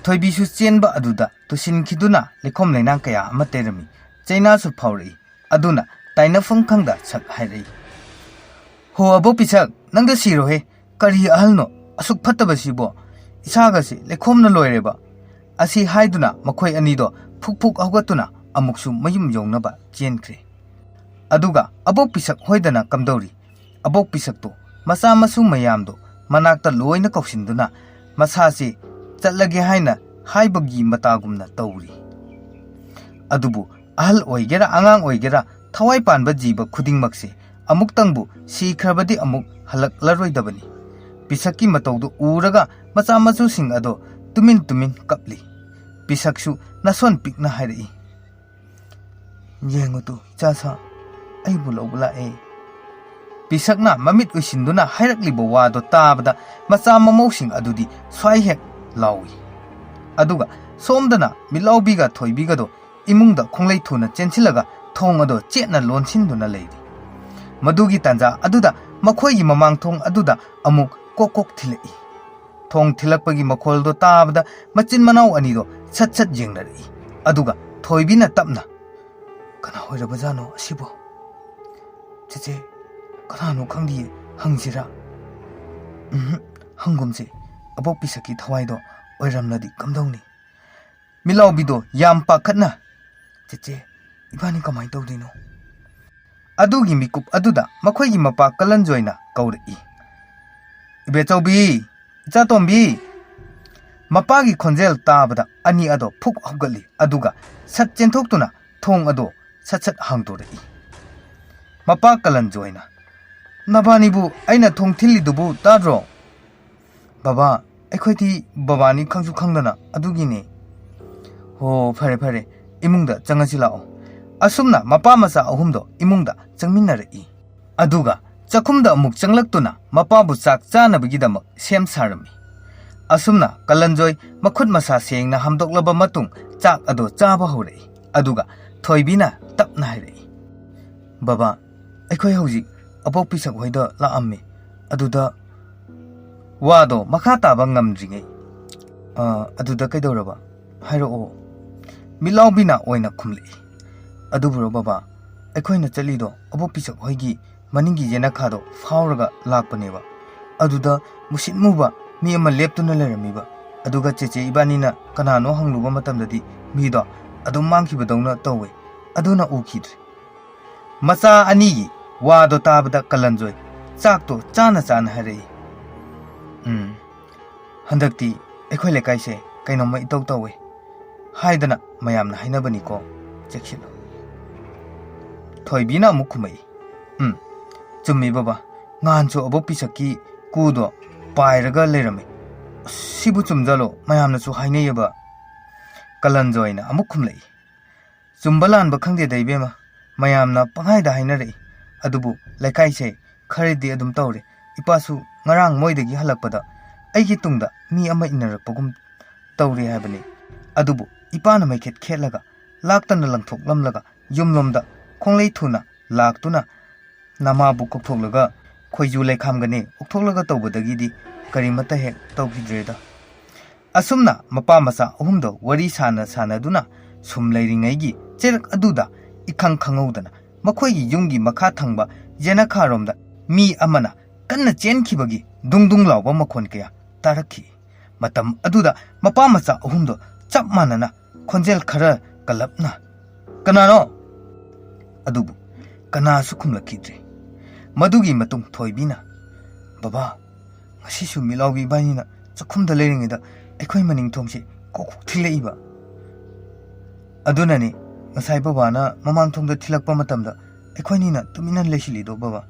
thoibisu chenba aduda tusinkhiduna lekhom leinang kaya amaterami chaina su phawri aduna tainafung khangda sak hairai ho abo pisak nangda siro he kari ahalno asuk phattabasibo isagasi lekhomna loireba asi haiduna makhoi anido phuk awgatuna amuksu mayum yongnaba chenkre aduga abok pisak hoidana kamdori abok pisak to masa masu mayamdo manakta loina kausinduna masasi chatlage haina haibagi matagumna tawri adubu ahal oigera angang oigera thawai panba jiba khudingmakse amuktangbu sikrabadi amuk halaklaroi pisaki matawdu uraga macha masu sing ado tumin kapli pisaksu nason pikna hairi yengutu chasa aibu lobula pisakna mamit usinduna hairaklibo wado tabada macha mamosing adudi swai hek lawi aduga somdana milaubiga thoibiga do imungda khonglei thuna chenchilaga thong ado chetna lonsinduna leidi madugi tanja aduda makhoigi mamang thong aduda amuk kokok thilai thong thilakpagi makholdo tabada machin manau anido sat jengnari aduga thoibina tapna kana hoirabajano asibo cheche kanano khangdi hangjira hangumse abok pisaki thawaido oiramnadi kamdongni milaubido yam pakhatna cheche ibani kamai tawdino adugi mikup aduda makhoigi mapa kalanjoina kaurei ibe chaubi cha tombi mapagi khonjel tabada ani ado phuk hawgali aduga sat chenthoktuna thong ado sat hangdorei mapa kalan joina nabanibu aina thong thillidubu tadro baba ekhoiti babani khangsu khangdana adugini ho phare imungda changasi lao asumna mapa masa ahumdo imungda changminnarei aduga chakhumda amuk changlaktuna mapabu chak chanabigidamak sem sarami asumna kalanjoi makhut masa sengna hamdoklaba matung chak ado chaba horei aduga thoibina tapna hairei baba ekhoi hojik abok pisak hoida laamme aduda wado makha taba ngamdringai aduda kaidoraba hairo milaubina oina khumlei aduburo baba ekhoina chalido abok pisak hoigi maningi jena khado fauraga lakpaneba aduda musit muba mi ama leptuna leramiba aduga cheche ibanina kanano hangluba matamdadi mido adum mangkhibadawna tawwe aduna ukhidre macha anigi wado tabada kalanjoi chakto chana harei handakti ekhoi lekaise kainoma itaw tawwe haidana mayamna hainabani ko chekhilo thoibina mukhumai chummi baba ngancho abok pisaki kudo pairaga lerame sibu chumjalo mayamna chu haineyaba kalanjoina amuk khumlei chumbalan ba khangde daibema mayamna panghaida hainarei adubu lekaise kharidi adum tawre ipasu ngarang moidagi halakpada aigi tungda mi ama inarakpagum tawre habani adubu ipana maikhet khetlaga laktana langthok lamlaga yumlomda khonglei thuna laktuna namabu koktholaga khoiju lekhamgane uktholaga tawbadagidi karimata hek tawkhidreda asumna mapa masa ahumdo wari sana duna sum leiringaigi cherak aduda ikhang khanghaudana makhoigi yumgi makha thangba jena kharomda mi amana kanna chenkibagi dungdung lawba makhon kaya tarakhi matam aduda mapa macha ahumdo chap manana khonjel khara kalapna kanano adubu kana su khumlakidre madugi matung thoibina baba ngasi su milawgi banina chakhumda leiringida ekhoi maning thongsi kokuk thileiba adunani ngasai babana mamang thongda thilakpa matamda ekhonina tuminan leisilido baba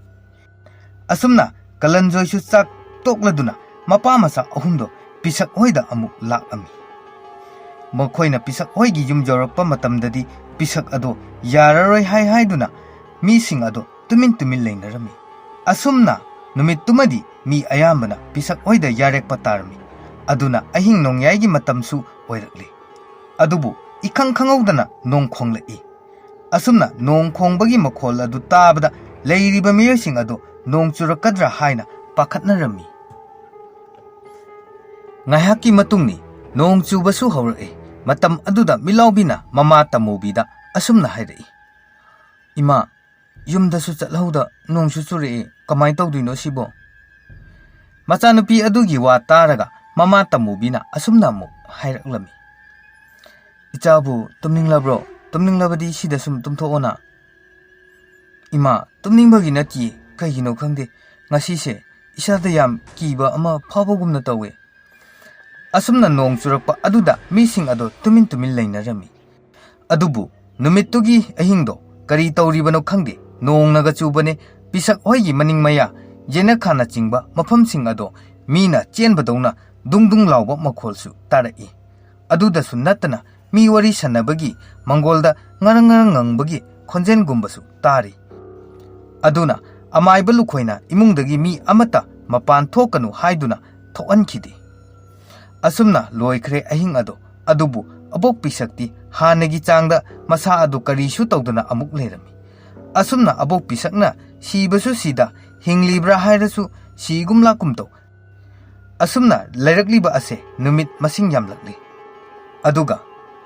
asumna kalanjoi su chak tokladuna mapa masa ahumdo pisak hoida amuk lakami makhoina pisak hoigi yum jorappa matamdadi pisak ado yararoi hai haiduna mi sing ado tumin leinarami asumna numit tumadi mi ayambana pisak hoida yarek patarami aduna ahing nongyaigi matamsu oirakli adubu ikhang khanghaudana nong khonglai asumna nong khongbagi makhol adu tabada leiriba miyasing ado nong churakadra haina pakhatnarami ngahaki matungni nong chubasu haurai matam aduda milaubina mama tamubida asumna hairai ima yumdasu chatlauda nong chu churi kamai tawduino sibo machanupi adugi wa taraga mama tamubina asumna mu hairaklami ichabu tumninglabro tumninglabadi sida sum tumthoona ima tumningbagi nati kaigino khangde ngasi se isada yam kiba ama phawbogumna tawe asumna nong churakpa aduda mising ado tumin leinarami adubu numittugi ahingdo kari tawribano khangde nong naga chubane pisak hoigi maning maya jena khana chingba mafamsing ado mina chenbadona dungdung lawba makholsu tarai aduda su natana mi wari sanabagi mangolda ngarang ngangbagi khonjen gumbasu tari aduna amaiba lukhoina imungdagi mi amata mapan thokanu haiduna thokankhidi asumna loikhre ahing ado adubu abok pisakti hanagi changda masa adu karisu tawduna amuk lerami asumna abok pisakna sibasu sida hinglibra hairasu sigumla kumto asumna lairakliba ase numit masing yamlakli aduga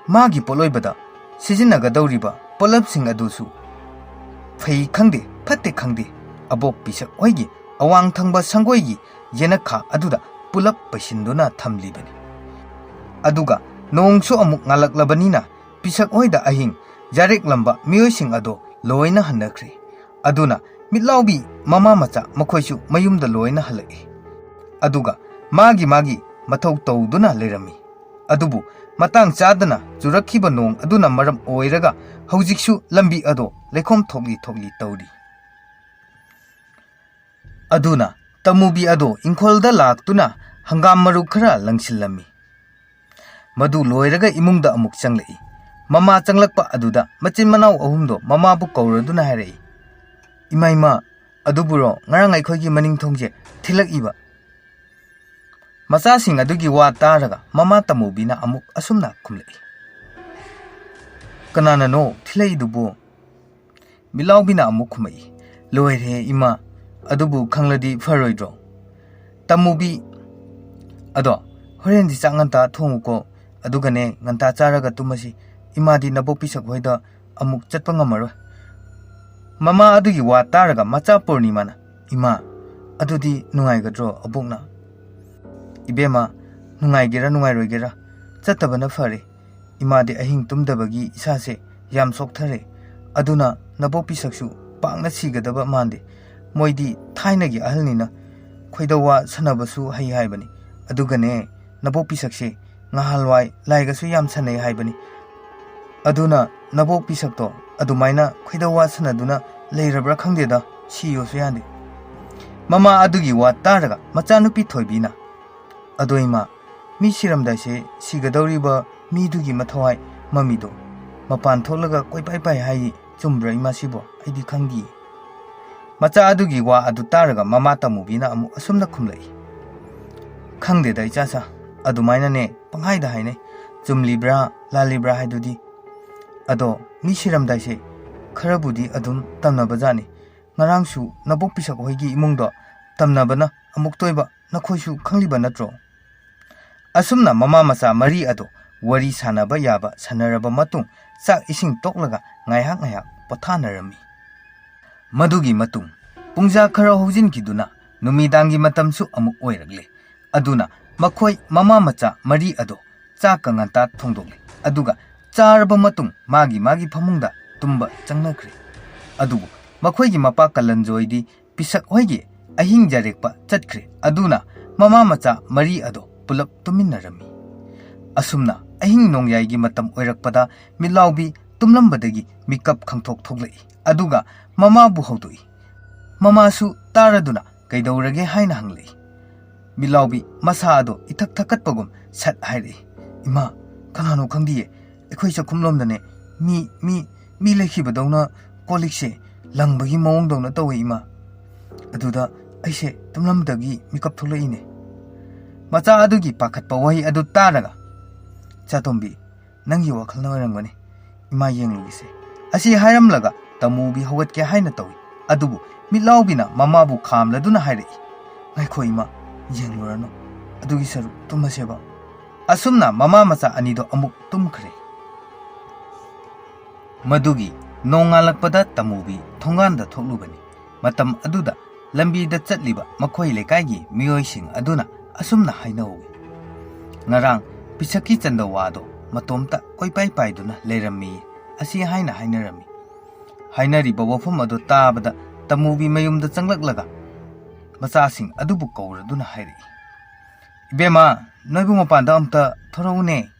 magi poloibada sizinnagadawriba polapsing adusu fei khangde phatte khangde abok pisak oigi awang thangba sangoigi yenakha aduda pulap pasinduna thamlibani aduga nongsu amuk ngalaklabanina pisak oida ahing jarek lamba miyosing ado loina hanakre aduna mitlaubi mama macha makhoisu mayumda loina halai aduga magi mathau tawduna lerami adubu matang chadana churakhiba nong aduna maram oiraga haujiksu lambi ado lekhom thokli tawri aduna tamubi ado ingkholda laktuna hangam maru khara langsilami madu loiraga imungda amuk changlai mama changlakpa aduda machin manau ahumdo mama bu kauraduna harai imaima aduburo ngarang aikhoigi maning thongje thilak iba macha sing adugi wa taraga mama tamubina amuk asumna khumlai kanana no thilai dubu milaubina amuk khumai loire ima adubu khangladi faroidro tamubi ado horendi changanta thonguko adugane nganta charaga tumasi imadi nabopisak hoida amuk chatpa ngamaro mama adugi wa taraga macha purnimana ima adudi nungaigadro abukna ibema nungaigera nungairoigera chatabana fare imadi ahing tumdabagi isase yam sokthare aduna nabopisaksu pangna sigadaba mande moidi thainagi ahalnina khoidawa sanabasu hai haibani adugane nabopisakse ngahalwai laigasu yam sanai haibani aduna nabopisakto adumaina khoidawa sanaduna leirabra khangdeda siyosu yande mama adugi wa taraga machanupi thoibina adoima mi siramdaise sigadawriba midugi mathawai mamido mapan tholaga koipai hai chumbra imasibo aidi khanggi macha adugi wa adu taraga mama tamubina amu asumna khumlai khangde dai chasa adumaina ne panghaida haine chumlibra lalibra haidudi ado mi siramdaise kharabudi adum tamnabajani ngarangsu nabok pisak hoigi imungdo tamnabana amuk toiba nakhoisu khangliba natro asumna mama macha mari ado wari sanaba yaba sanaraba matung sak ising toklaga ngaihak ngaihak pothanarami. Madugi matung pungja khara hojinkhiduna numidangi matamsu amuk oiragle. Aduna makhoi mama macha mari ado chaka nganta thongdokle. Aduga charaba matung magi phamungda tumba changnakre. Adubu makhoi mapa kalanjoidi pisak hoige ahing jarekpa chatkre. Aduna mama macha mari ado pulap tuminnarami. Asumna ahing nongyai matam oirakpada milaubi tumlambadagi mikap khangthok thoklai. Aduga mama bu hawdoi. Mama su taraduna kaidaurage haina hanglai. Milaubi masa ado ithak thakatpagum sat haire. Ima kanano khangdiye ekhoi chakhumlomdane mi lekhibadawna kolikse langbagi mawongdawna tawe ima. Aduda aise tumlamdagi mikap tholaine. Macha adugi pakhatpa wahi adu taraga chatombi nangi wakhalna oirangmani ima yenglugise. Asi hairamlaga tamubi hawatke haina tawi. Adubu milaubina mamabu khamladuna hairei. Ngaikho ima yenglurano adugi saru tumaseba. Asumna mama macha anido amuk tumkhre. Madugi nongalakpada tamubi thonganda thoklubani. Matam aduda lambida chatliba makhoi lekaigi miyoising aduna asumna hainawi. Ngarang pisaki chandawado matomta koipai paiduna leirami asi haina hainarami. Hainariba wafam ado tabada tamubi mayumda changlaklaga machasing adubu kauraduna hairei. Ibema noibu mapanda amta thorone.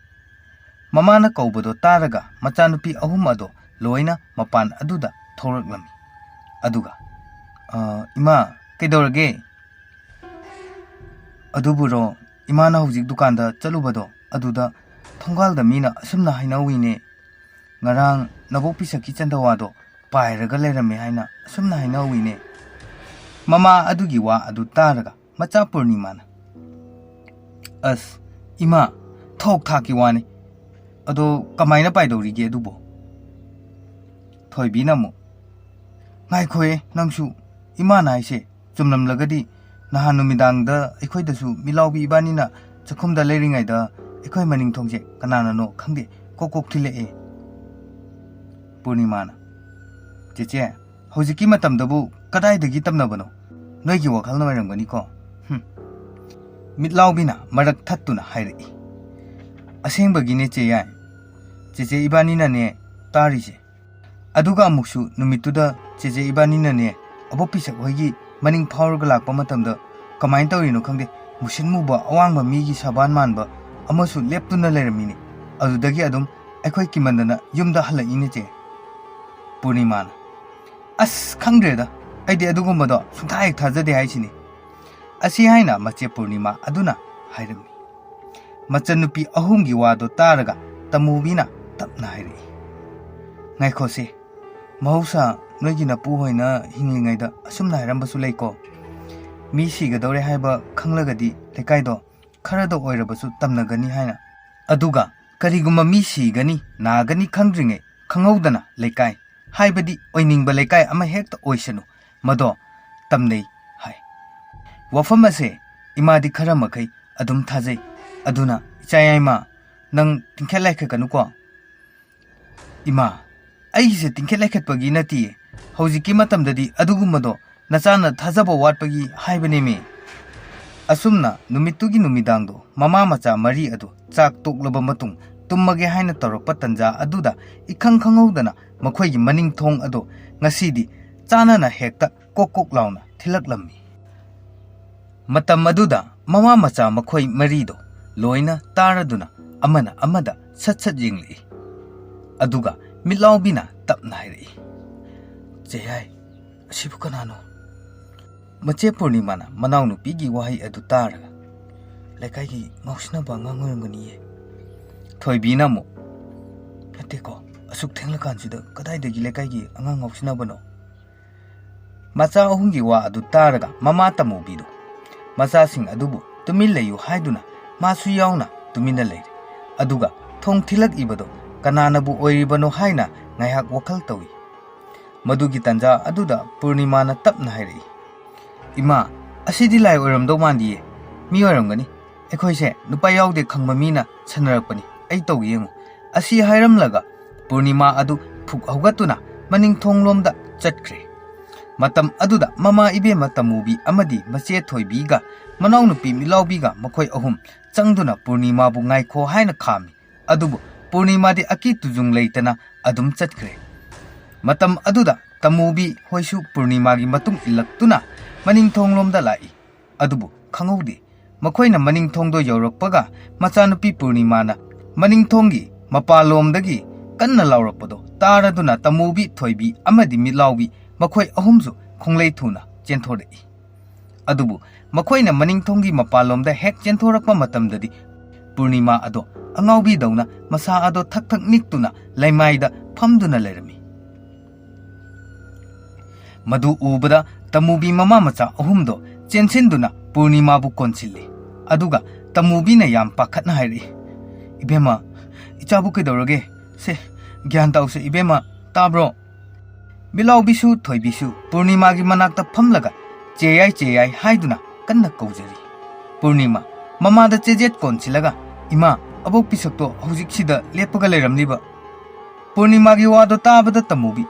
Mamana kaubado taraga machanupi ahum ado loina mapan aduda thoraklami. Aduga ima kaidorage aduburo imana hujik dukanda chalubado aduda thongalda mina asumna hainawine. Ngarang nabok pisaki chandawado pairaga leirame haina asumna hainawine. Mama adugi wa adu taraga macha purnimana as ima thok thaki wani ado kamaina paidorige adubo. Thoibina mo ngaikhoe nangsu imana haise chumlamlagadi nahan numidangda ekhoidasu milaubi ibanina chakhumda leiringaida ekhoi maning thongje kanana no khangde kokok thile. Purnimana cheche hojiki matamdabu kadaidagi tamnabano noigi wakhalna oirangani ko. Mitlaubina marak thattuna hairei. Asengbagine che yai cheche ibanina ne tarise. Aduga amuksu numituda cheche ibanina ne abopisak hoigi maning phawrga lakpa matamda kamain tawrino khangde musin muba awangba migi saban manba amasu leptuna leiramini. Adudagi adum ekhoi kimandana yumda halaine che. Purnimana as khangdreda aide adugumbado sungthai thajade haisini. Asi haina mache Purnima aduna hairami. Machanupi ahumgi wado taraga tamubina tapna hairei. Ngaikose mahausa noigi napu hoina hinglingaida asumna hairambasu leiko. Mi sigadore haiba khanglagadi lekaido kharado oirabasu tamnagani haina. Aduga kariguma mi sigani nagani khangdringe khanghaudana lekai haibadi oiningba lekai ama hekta oisanu mado tamnei hai. Wafam ase imadi khara makai adum thajai. Aduna ichayaima nang tingkhet laikhatkanu. Ima aise tingkhet laikhatpagi nati hojiki matamdadi adugumbado nachana thajaba watpagi haibaneme. Asumna numitugi numidangdo mama macha mari adu chak toklaba matung tummage haina torokpa tanja aduda ikhang khanghaudana makhoigi maning thong ado ngasidi chanana hekta kokok launa thilaklammi. Matam aduda mama macha makhoi marido loina taraduna amana amada sat yingli. Aduga milaubina tapna hairei. Jeyai asibu kanano. Mache Purnimana manau nupigi wahi adu taraga lekaigi ngausnaba ngangoyangani. Thoibina mo nateko asuk thenglakansida kadaidagi lekaigi angang ngausnabano. Macha ahungi wa adu taraga mama tamubido macha sing adubu tumil leyu haiduna masu yauna tumina leire. Aduga thong thilak ibado kananabu oiribano haina ngaihak wakhal tawi. Madugi tanja aduda Purnimana tapna hairei. Ima asidi lai oiramdo mandiye mi oiramgani ekhoise nupa yaude khangma mina sanarakpani ai tau yengu asi hairam laga Purnima adu phuk haugatuna maning thonglomda chatkre matam aduda mama ibema tamubi amadi mache thoibiga manau nupi milaubiga makhoi ahum changduna Purnima bu ngaikho haina khami adubu Purnima di aki tujung leitana adum chatkre matam aduda tamubi hoisu Purnima gi matung ilaktuna maning thonglomda lai adubu khangodi makhoina maning thongdo yorakpaga machanupi Purnima na maning thongi mapalomdagi kanna laurakpado taraduna tamubi thoibi amadi milaubi makhoi ahumsu khonglei thuna chenthorei adubu makhoina maning thongi mapalomda hek chenthorakpa matamdadi Purnima ado angaubi dauna masa ado thak thak niktuna laimaida phamduna lerami madu ubada tamubi mama macha ahumdo chensinduna Purnima bu konchili aduga tamubi na yam pakhatna hairi ibema ichabu kedorage se gyan tause ibema tabro Bilau bisu thoi bisu Purnima gi manakta phamlaga cheyai haiduna kanna kaujari Purnima mama da chejet konchilaga ima abok pisakto hojik sida lepaga leramniba Purnima gi wado tabada tamubi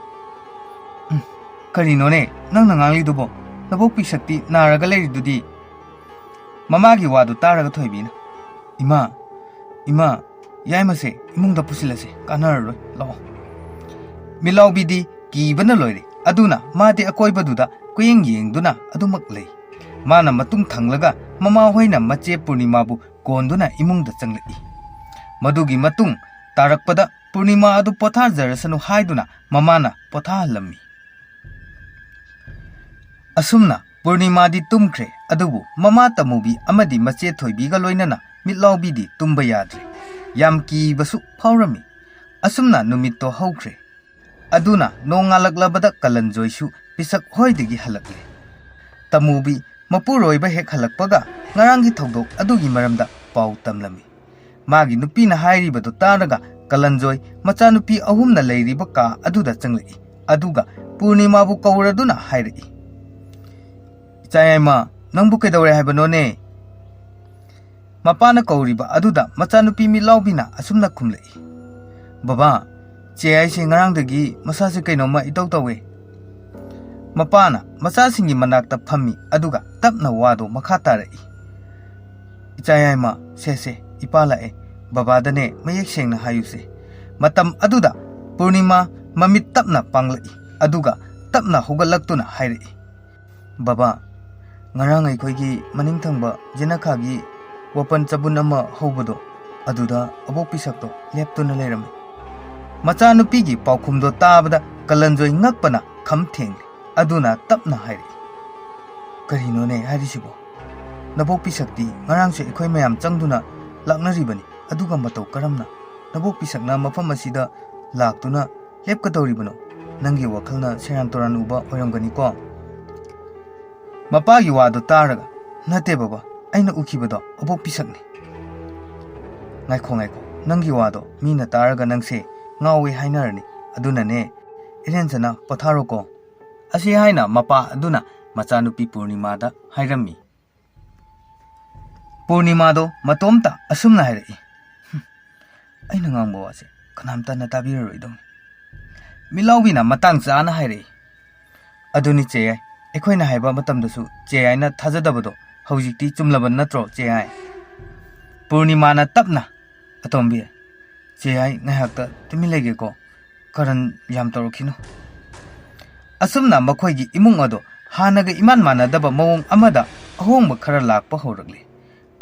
karino ne nang nangali dubo nabok pisakti naraga leridudi mama gi wado taraga thoibina ima yaimase imungda pusilase kanaroi lao Milau bidi Kibana loire aduna madi akoibaduda kuyeng yengduna adumak lei mana matung thanglaga mama hoina mache Purnima bu konduna imungda changlei madugi matung tarakpada Purnima adu potha jarasanu haiduna mamana potha lammi asumna Purnima di tumkhre adubu mama tamubi amadi mache thoibiga loinana mitlaubi di tumba yadre yam ki basu phawrami asumna numitto haukhre aduna nongalak kalanjoisu pisak hoidigi halakle tamubi mapuroiba hek halakpaga ngarangi thogdok adugi maramda pau tamlami magi nupi na hairibado taraga kalanjoi macha nupi ahumna leiriba ka aduda changlei aduga Purnima bu kawraduna hairei chayama nangbu kedawre haibano mapana kawriba aduda macha nupi milaubina asumna khumlei baba Cheyai se ngarangdagi masase kainoma itau tawe mapana masasingi manakta phammi aduga tapna wado makha tarai ichayai ma se ipalae babadane mayek sengna hayuse matam aduda Purnima mamit tapna panglai aduga tapna hugalaktuna hairei baba ngarang aikhoigi maning thangba jenakhagi wapan chabun ama hobado aduda abok pisakto leptuna lerami macha nupigi paukhumdo tabada kalanjoi ngakpana khamtheng aduna tapna hairi karino ne harisibo nabok pisakti ngarangse ekhoi mayam changduna laknaribani aduga matau karamna nabok pisakna mafam asida laktuna lepkadoribano nangi wakhalna seram toran uba oramgani ko mapagi wado taraga nate baba aina ukhibado abok pisakni ngaikho nangi wado mina taraga nangse ngawi hainarani aduna ne irensana potharo ko asi haina mapa aduna machanupi Purnima da hairami Purnima do matomta asumna hairei aina ngangbo wase kanamta na tabiroi milaubina matang chana hairei aduni cheyai ekhoina haiba matamdasu cheyai na thajadabado hojikti chumlaban natro cheyai Purnima na tapna atombi cheyai ngahakta timilege ko karan yam torokino asumna makhoigi imung ado hanaga iman manadaba mawong amada ahongba khara lakpa horakle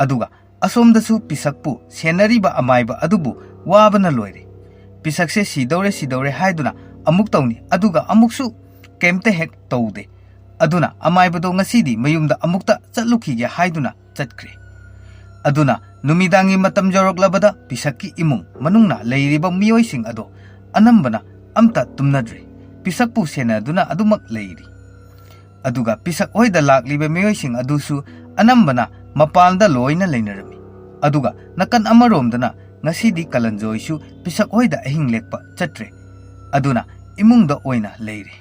aduga asomdasu pisakpu senariba amaiba adubu wabana loire pisakse sidore haiduna amuk tawni aduga amuksu kemte hek tawde aduna amaibado ngasidi mayumda amukta chatlukige haiduna chatkre aduna numidangi matam joroklabada pisakki imung manungna leiriba miyoising ado anambana amta tumnadre pisakpu senaduna adumak leiri aduga pisak hoida lakliba miyoising adusu anambana mapalda loina leinarami aduga nakan amaromdana ngasidi kalanjoisu pisak hoida ahing lekpa chatre aduna imungda oina leire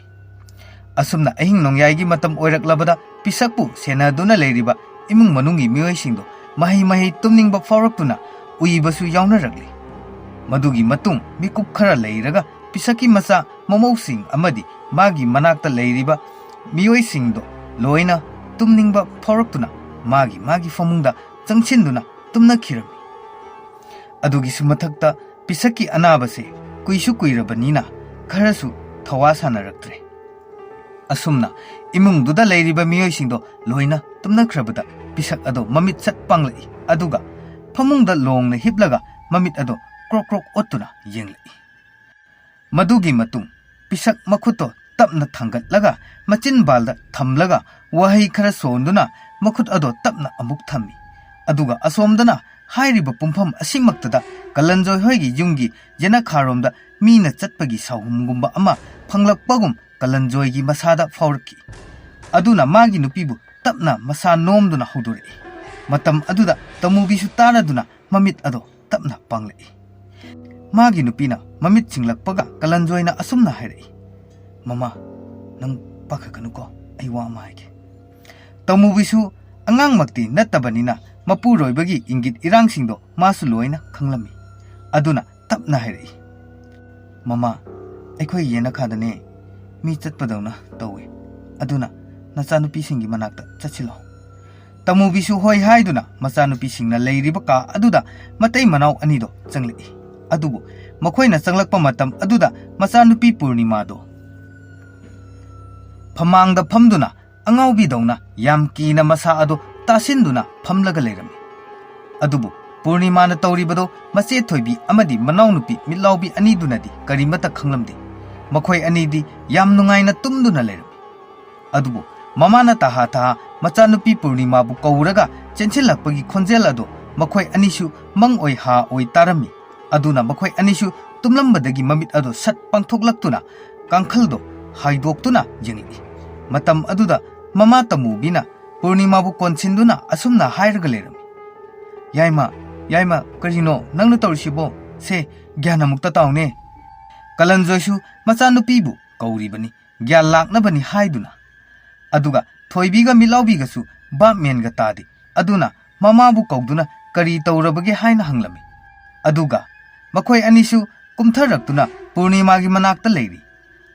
asumna ahing nongyai matam oiraklabada pisakpu senaduna leiriba imung manungi miyoisingdo mahi tumningba fawraktuna uibasu yaunaragli Madugi matung mikup khara leiraga pisaki masa momosing amadi magi manakta leiriba miyoi singdo loina tumningba phauruktuna magi famungda changchinduna tumna khirami. Adugi sumathakta pisaki anabase kuisu kuirabanina kharasu thawasa naraktre. Asumna imung duda leiriba miyoi singdo loina tumna khrabada pisak ado mamit sat panglai aduga famungda longna hiplaga mamit ado krok krok otuna yenglai. Madugi matung pisak makuto tapna thangatlaga machin balda thamlaga wahi khara sonduna makut ado tapna amuk thammi. Aduga asomdana hairiba pumpham asimaktada kalanjoi hoigi yumgi jena kharomda mina chatpagi sahumgumba ama phanglakpagum kalanjoi gi masada faurki. Aduna magi nupibu tapna masa nomduna hudure. Matam aduda tamubisu taraduna mamit ado tapna panglai. Magi nupina mamit singlakpaga kalanjoina asumna hairei. Mama, nang pakakanuko ay wama haike. Tamubisu angang makti natabanina mapuroibagi ingit irang singdo masu loina khanglami. Aduna tapna hairei. Mama, aikoi yena khadane mi chatpadawna tawe. Aduna nachanupi singi manakta chachilo. Tamubisu hoi haiduna machanupi singna leiriba ka aduda matai manau anido changlei. Adubu makoina changlakpa matam aduda machanupi Purnimado phamangda phamduna angaubi dawna yam kina masa ado tasinduna phamlaga leirami. Adubu Purnimana tawribado mache thoibi amadi manaunupi milaubi anidunadi karimata khanglamde. Makhoi anidi yam nungaina tumduna leirami. Adubu mamana taha machanupi Purnimabu kauraga chenchilakpagi khonjel ado makhoi anishu mang oi ha oi tarami. Aduna makhoi anishu tumlambadagi mamit ado sat pangthoklaktuna kangkhaldo haidoktuna yengi. Matam aduda mama tamubina Purnimabu konchinduna asumna hairaga lerami. Yaima karino nangna tawrisibo se gyana mukta tawne. Kalanjoisu machanupibu kauribani gyan laknabani haiduna. Aduga thoibiga milaubigasu bapmenga tadi. Aduna mamabu kauduna kari tawrabage haina hanglami. Aduga makhoi anisu kumtharaktuna Purnimagi manakta leiri.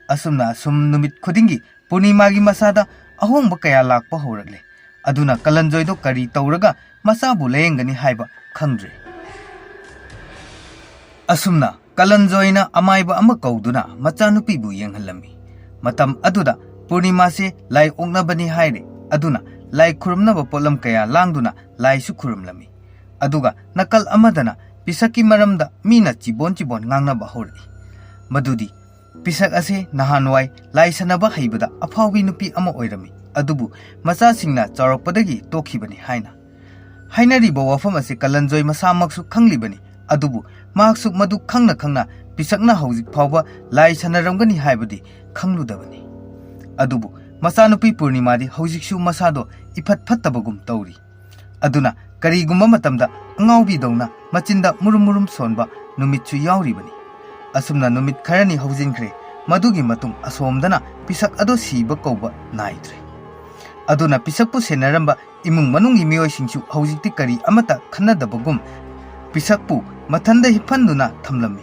Asumna asum numit khudingi Purnimagi masada ahongba kaya lakpa horagle. Aduna kalanjoido kari tawraga masabu leyengani haiba khangdre. Asumna kalanjoina amaiba ama kauduna machanupibu yenghalami. Matam aduda Purnimase lai ongnabani haire. Aduna lai khurumnaba polam kaya langduna lai su khurumlami. Aduga nakal amadana pisaki maramda mina chibon ngangnaba hori. Madudi pisak ase nahanwai lai sanaba haibada afawbi nupi ama oirami. Adubu macha singna charakpadagi tokhibani haina. Hainariba wafam ase kalanjoi masamaksu khanglibani. Adubu mahaksu madu khangna pisakna hauzik phawba lai sanaramgani haibadi khangludabani. Adubu machanupi Purnimadi haujiksu masado ifat fattabagum tawri. Aduna karigumba matamda angaubi dawna machinda murum sonba numitsu yauribani. Asumna numit kharani haujinkre. Madugi matung asomdana pisak ado siba kauba naidre. Aduna pisakpu senaramba imung manungi miyoi singsu haujikti kari amata khanadabagum pisakpu mathanda hipanduna thamlami.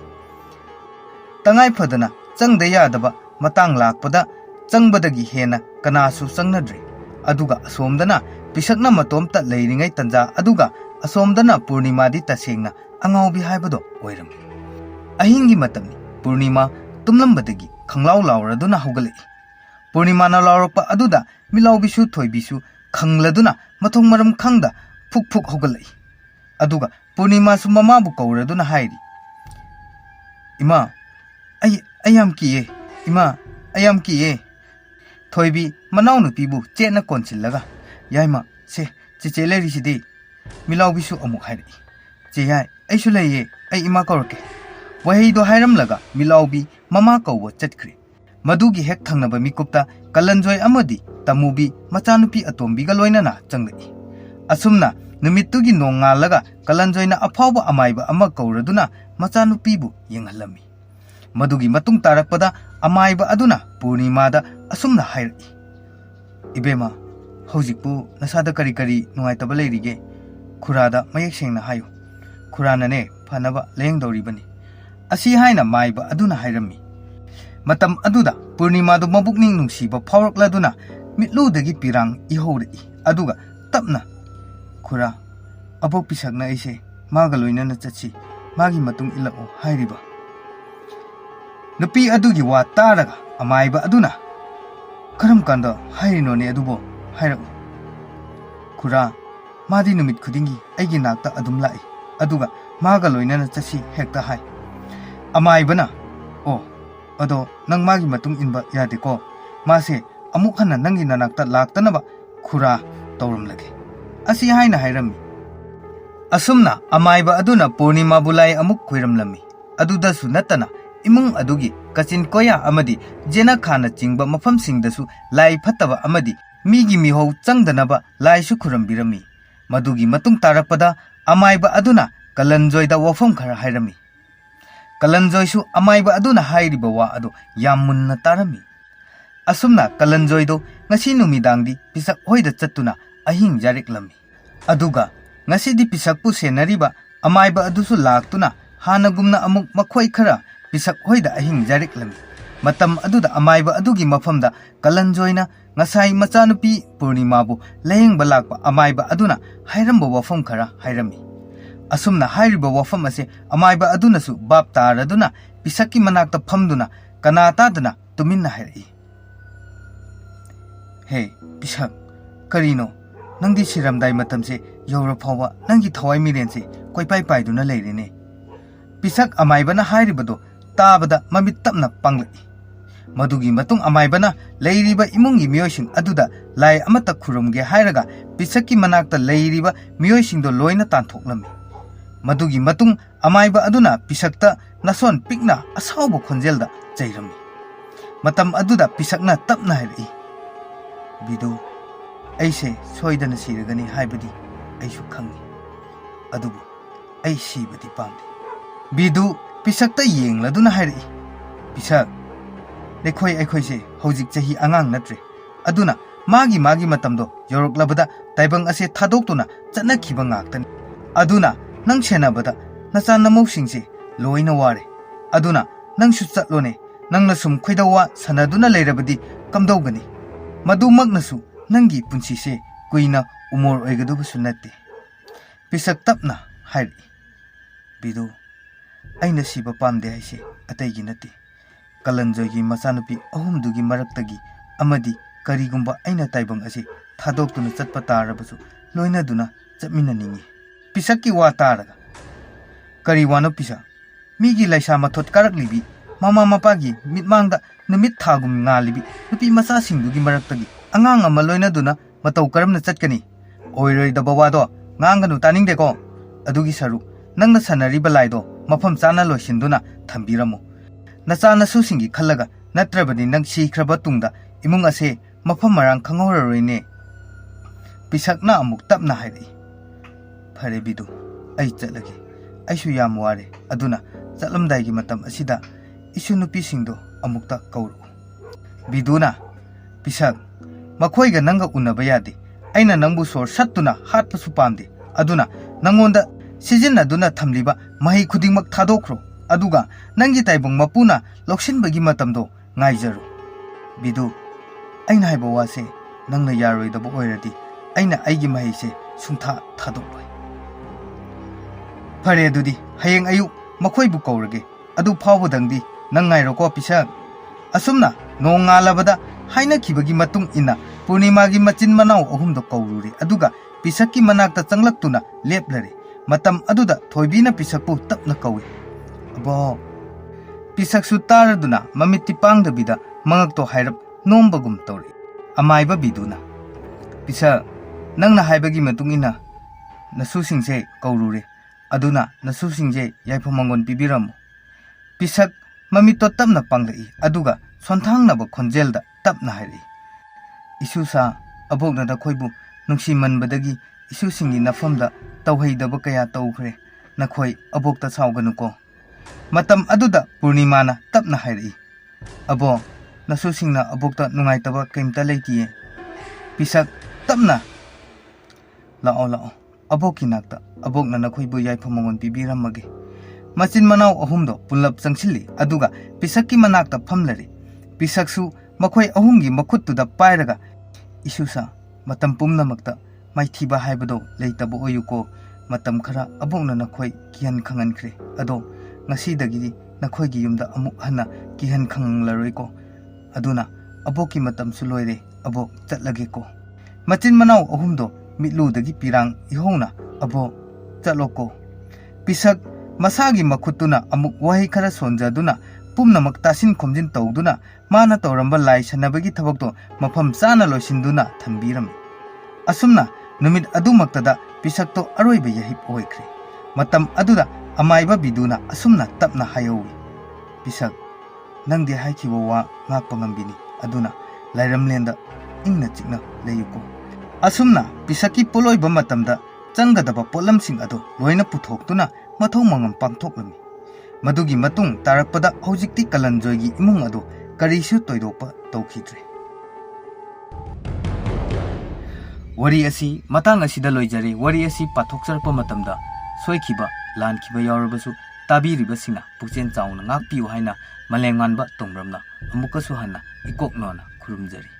Tangai phadana changda yadaba matang lakpada changbadagi hena kanasu changnadre. Aduga asomdana pisakna matomta leiringai tanja aduga asomdana Purnimadi tasengna angaubi haibado oirami. Ahingi matamni Purnima tumlambadagi khanglau lauraduna haugalai. Purnimana laurakpa aduda milaubisu thoibisu khangladuna mathong maram khangda phuk haugalai. Aduga Purnimasu mamabu kauraduna hairi. Ima ayam kiye. Ima ayam kiye. Thoibi manau nupibu chena konchillaga. Yaima se che lerisidi milaubisu amuk hairi. Che yai aisu leye ai ima kaurake. Waheido hairamlaga milaubi mama kauwa chatkri. Madugi hek thangnaba mikupta kalanjoi amadi tamubi machanupi atombiga loinana changlai. Asumna numittugi nongalaga kalanjoina afawba amaiba ama kauraduna machanupibu yenghalami. Madugi matung tarakpada amaiba aduna Purnimada asumna hairai. Ibema hojikpu nasada kari nungaitaba leirige khurada mayek sengna hayo. Khurana ne phanaba leyengdoribani. असी हाइना माइबा अदुना हाइरमी मतम अदुदा पूर्णिमा दो मबुकनिंग नुंसीबा फावरक्लदुना मिटलुदगी पिरांग इहौरई अदुगा तपना खुरा अबोक पिसकना ऐसे मागा लोइनना चची मागी मतुंग इलको हाइरिबा नुपी अदुगी वा तारगा अमाइबा अदुना करम कांदा हाइरिनोने अदुबो हाइरक खुरा मादी नुमित खुदिंगी ऐगी नाकता अदुम लाई अदुगा मागा लोइनना चची हेक्ता हाइ अमाइबना ओ अदो नंग मागी मतुंग इनबा यादेको मासे अमुक हन्ना नंगी नानाक्ता लाक्तनबा खुरा तौरम लगे असी हाइना हाइरमी असुमना अमाइबा अदुना पूर्णिमा बुलाई अमुक खुइरम लमी अदुदसु नतना इमुंग अदुगी कचिन कोया अमदी जेना खाना चिंगबा मफम सिंगदसु लाई फत्तबा अमदी मीगी मिहौ चंगदनबा लाइसु खुरम बिरमी मदुगी मतुंग तारकपदा अमाइबा अदुना कलंजोयदा वफम खरा हाइरमी कलंजोयसु अमाइबा अदुना हाइरिबा वा अदु याम मुन्ना तारमी असुमना कलंजोयदो ngasi नुमिदांगदी पिसक होइदा चत्तुना अहिंग जारिक लमी अदुगा ngasi di pisak pu senariba amaiba adusu laktuna hanagumna amuk makhoi khara pisak hoida ahing jarik lami matam aduda amaiba adugi mafamda kalanjoina ngasai machanupi purnima bu leheng balakpa amaiba aduna hairamba wafam khara hairami asumna hairiba wafam ase amaiba aduna su bab taraduna pisakki manakta phamduna kanata duna tuminna hairi he pisak karino नंदी सिरमदाई मतमसे यौर फावा नंगी थवाई मिरेनसे कोई पाई पाइदुना लेरेने पिसक अमाइबना हाइरिबदो ताबदा ममित तपना पांगलई मदुगी मतुंग अमाइबना लेरिबा इमुंगी मियोइसिंग अदुदा लाई अमता खुरुमगे हाइरगा पिसककी मनाक्ता लेरिबा मियोइसिंगदो लोइना तानथोक्लमी मदुगी मतुंग अमाइबा अदुना पिसकता नसोन पिकना असावबो खोंजेलदा चैरमी मतम अदुदा पिसकना तपना हाइरई बिदु ऐसे सोइदन सिरगनी हाइबदी ऐसु खंगी अदुबु ऐ सिबदी पामदे बिदु पिसकता येंगलदुना हाइरई पिसक लेखोय ऐखोयसे हौजिक चही आंगांग नत्रे अदुना मागी मागी मतमदो यौरक्लबदा ताइबंग असे थादोक्तुना चनखिबा ngaktani अदुना नंग सेनाबदा नचा नमौसिंगसे लोइना वारे अदुना नंगसु चटलोने नंगना सुम खोइदवा सनदुना लेरबदी कमदौगनी मदुमगनसु नंगी पुंसीसे कुइना उमोर ओइगदुबसु नत्ते पिसक तपना हाइरि बिदु ऐना सिबा पामदे हाइसे अतैगी नत्ते कलंजोगी मचानुपी अहुमदुगी मरक्तगी अमदी करिगुंबा ऐना ताइबंग असे थादोक्तुना चटपा तारबसु लोइनादुना चटमिननिंगी पिसक्की वा तारगा करी वानो पिसा मीगी लाइसा मथोत कारकलिबी मामा मपागी मिटमांगदा नुमित थागुम ngaलिबी नुपी मचा सिंगदुगी मरक्तगी angang ama loinaduna matau karamna chatkani oiroi da bawado nganganu taningdeko adugi saru nangna sanari balaido mafam chana loisinduna thambiramu nachana susingi khallaga natrabani nang sikraba tungda imung ase mafam marang khangoroine pisakna amuk tapna hairi phare bidu ai chalage aisu yam ware aduna chalamdai gi matam asida isu nupi singdo amukta kauru biduna pisak मखोइगा नंगा उन्नबा यादे ऐना नंबु सोर सत्तुना हाटपसु पामदे अदुना नंगोंदा सिजिन्नदुना थमलिबा मही खुदिंगमक थादोख्रो अदुगा नंगी ताइबंग मपुना लौसिनबगी मतमदो ngaइजरु बिदु ऐना हाइबा वासे नंगना यारोइदबो ओइरदि ऐना ऐगी महीसे सुंथा थादोक्लोइ फरे अदुदि हयेंग अयु मखोइबु कौरगे अदु फावबदंगदि नंग ngaइरोको पिसक असुमना नोंगालबदा हाइना खिबगी मतुंग इना पूर्णिमागी मचिन मनाव अहुमदो कौरुरे अदुगा पिसक्की मनाक्ता चंगलक्तुना लेपलरे मतम अदुदा थोइबीना पिसक्पु तपना कौवे अबो पिसक्सु तारदुना ममित्ति पांगदबिदा मंगक्तो हाइरप नोंबगुम तौरे अमाइबा बिदुना पिसा नंगना हाइबगी मतुंग इना नसुसिंगसे कौरुरे अदुना नसुसिंगजे याइफमंगोन पिबिरमु पिसक ममित्तो तपना पांगलई अदुगा सोंथांगनबो खोंजेलदा तपना हाइरि इशुसा अबोगनदा खोइबु नुंसी मनबदगी इशुसिंगी नफमदा तौहैदबो कया तौखरे नखोइ अबोगता सावगनुको मतम अदुदा पूर्णिमाना तपना हाइरि अबो नसुसिंगना अबोगता नुंगाइतबा कैमता लेतिये पिसक तपना लाओ लाओ अबोगकी नाक्ता अबोगना नखोइबु याइफमंगोन पिबिरमगे macin manau ahumdo pulap changchili aduga pisakki manakta phamlari pisaksu makhoi ahumgi makhuttuda pairaga isusa matam pumnamakta maithiba haibado leitabo oyuko matam khara abongna nakhoi kihan khangankhre ado ngasidagi nakhoigi yumda amuk hana kihan khanglaroiko aduna aboki matam suloire abo chatlage ko macin manau ahumdo mitludagi pirang ihona abo chatloko pisak masagi makhutuna amuk wahi khara sonjaduna pumnamak tasin khomjin tawduna mana tawramba lai sanabagi thabakto mafam chana loisinduna thambirami asumna numit adumaktada pisakto aroiba yahip oikre matam aduda amaiba biduna asumna tapna hayowi pisak nangde haikiwa wa ngakpa ngambini aduna lairamlenda ingna chikna layuko asumna pisaki poloiba matamda changadaba polamsing ado loina puthoktuna mathau mangam pangthoklami madugi matung tarakpada hojikti kalanjoigi imung ado karisu toidopa tawkhidre wari asi matang asida loijari wari asi pathokcharpa matamda soikiba lankiba yawrabasu tabiribasina pukchen chauna ngakpiu haina malenganba tongramna amukasu hana ikoknona khurumjari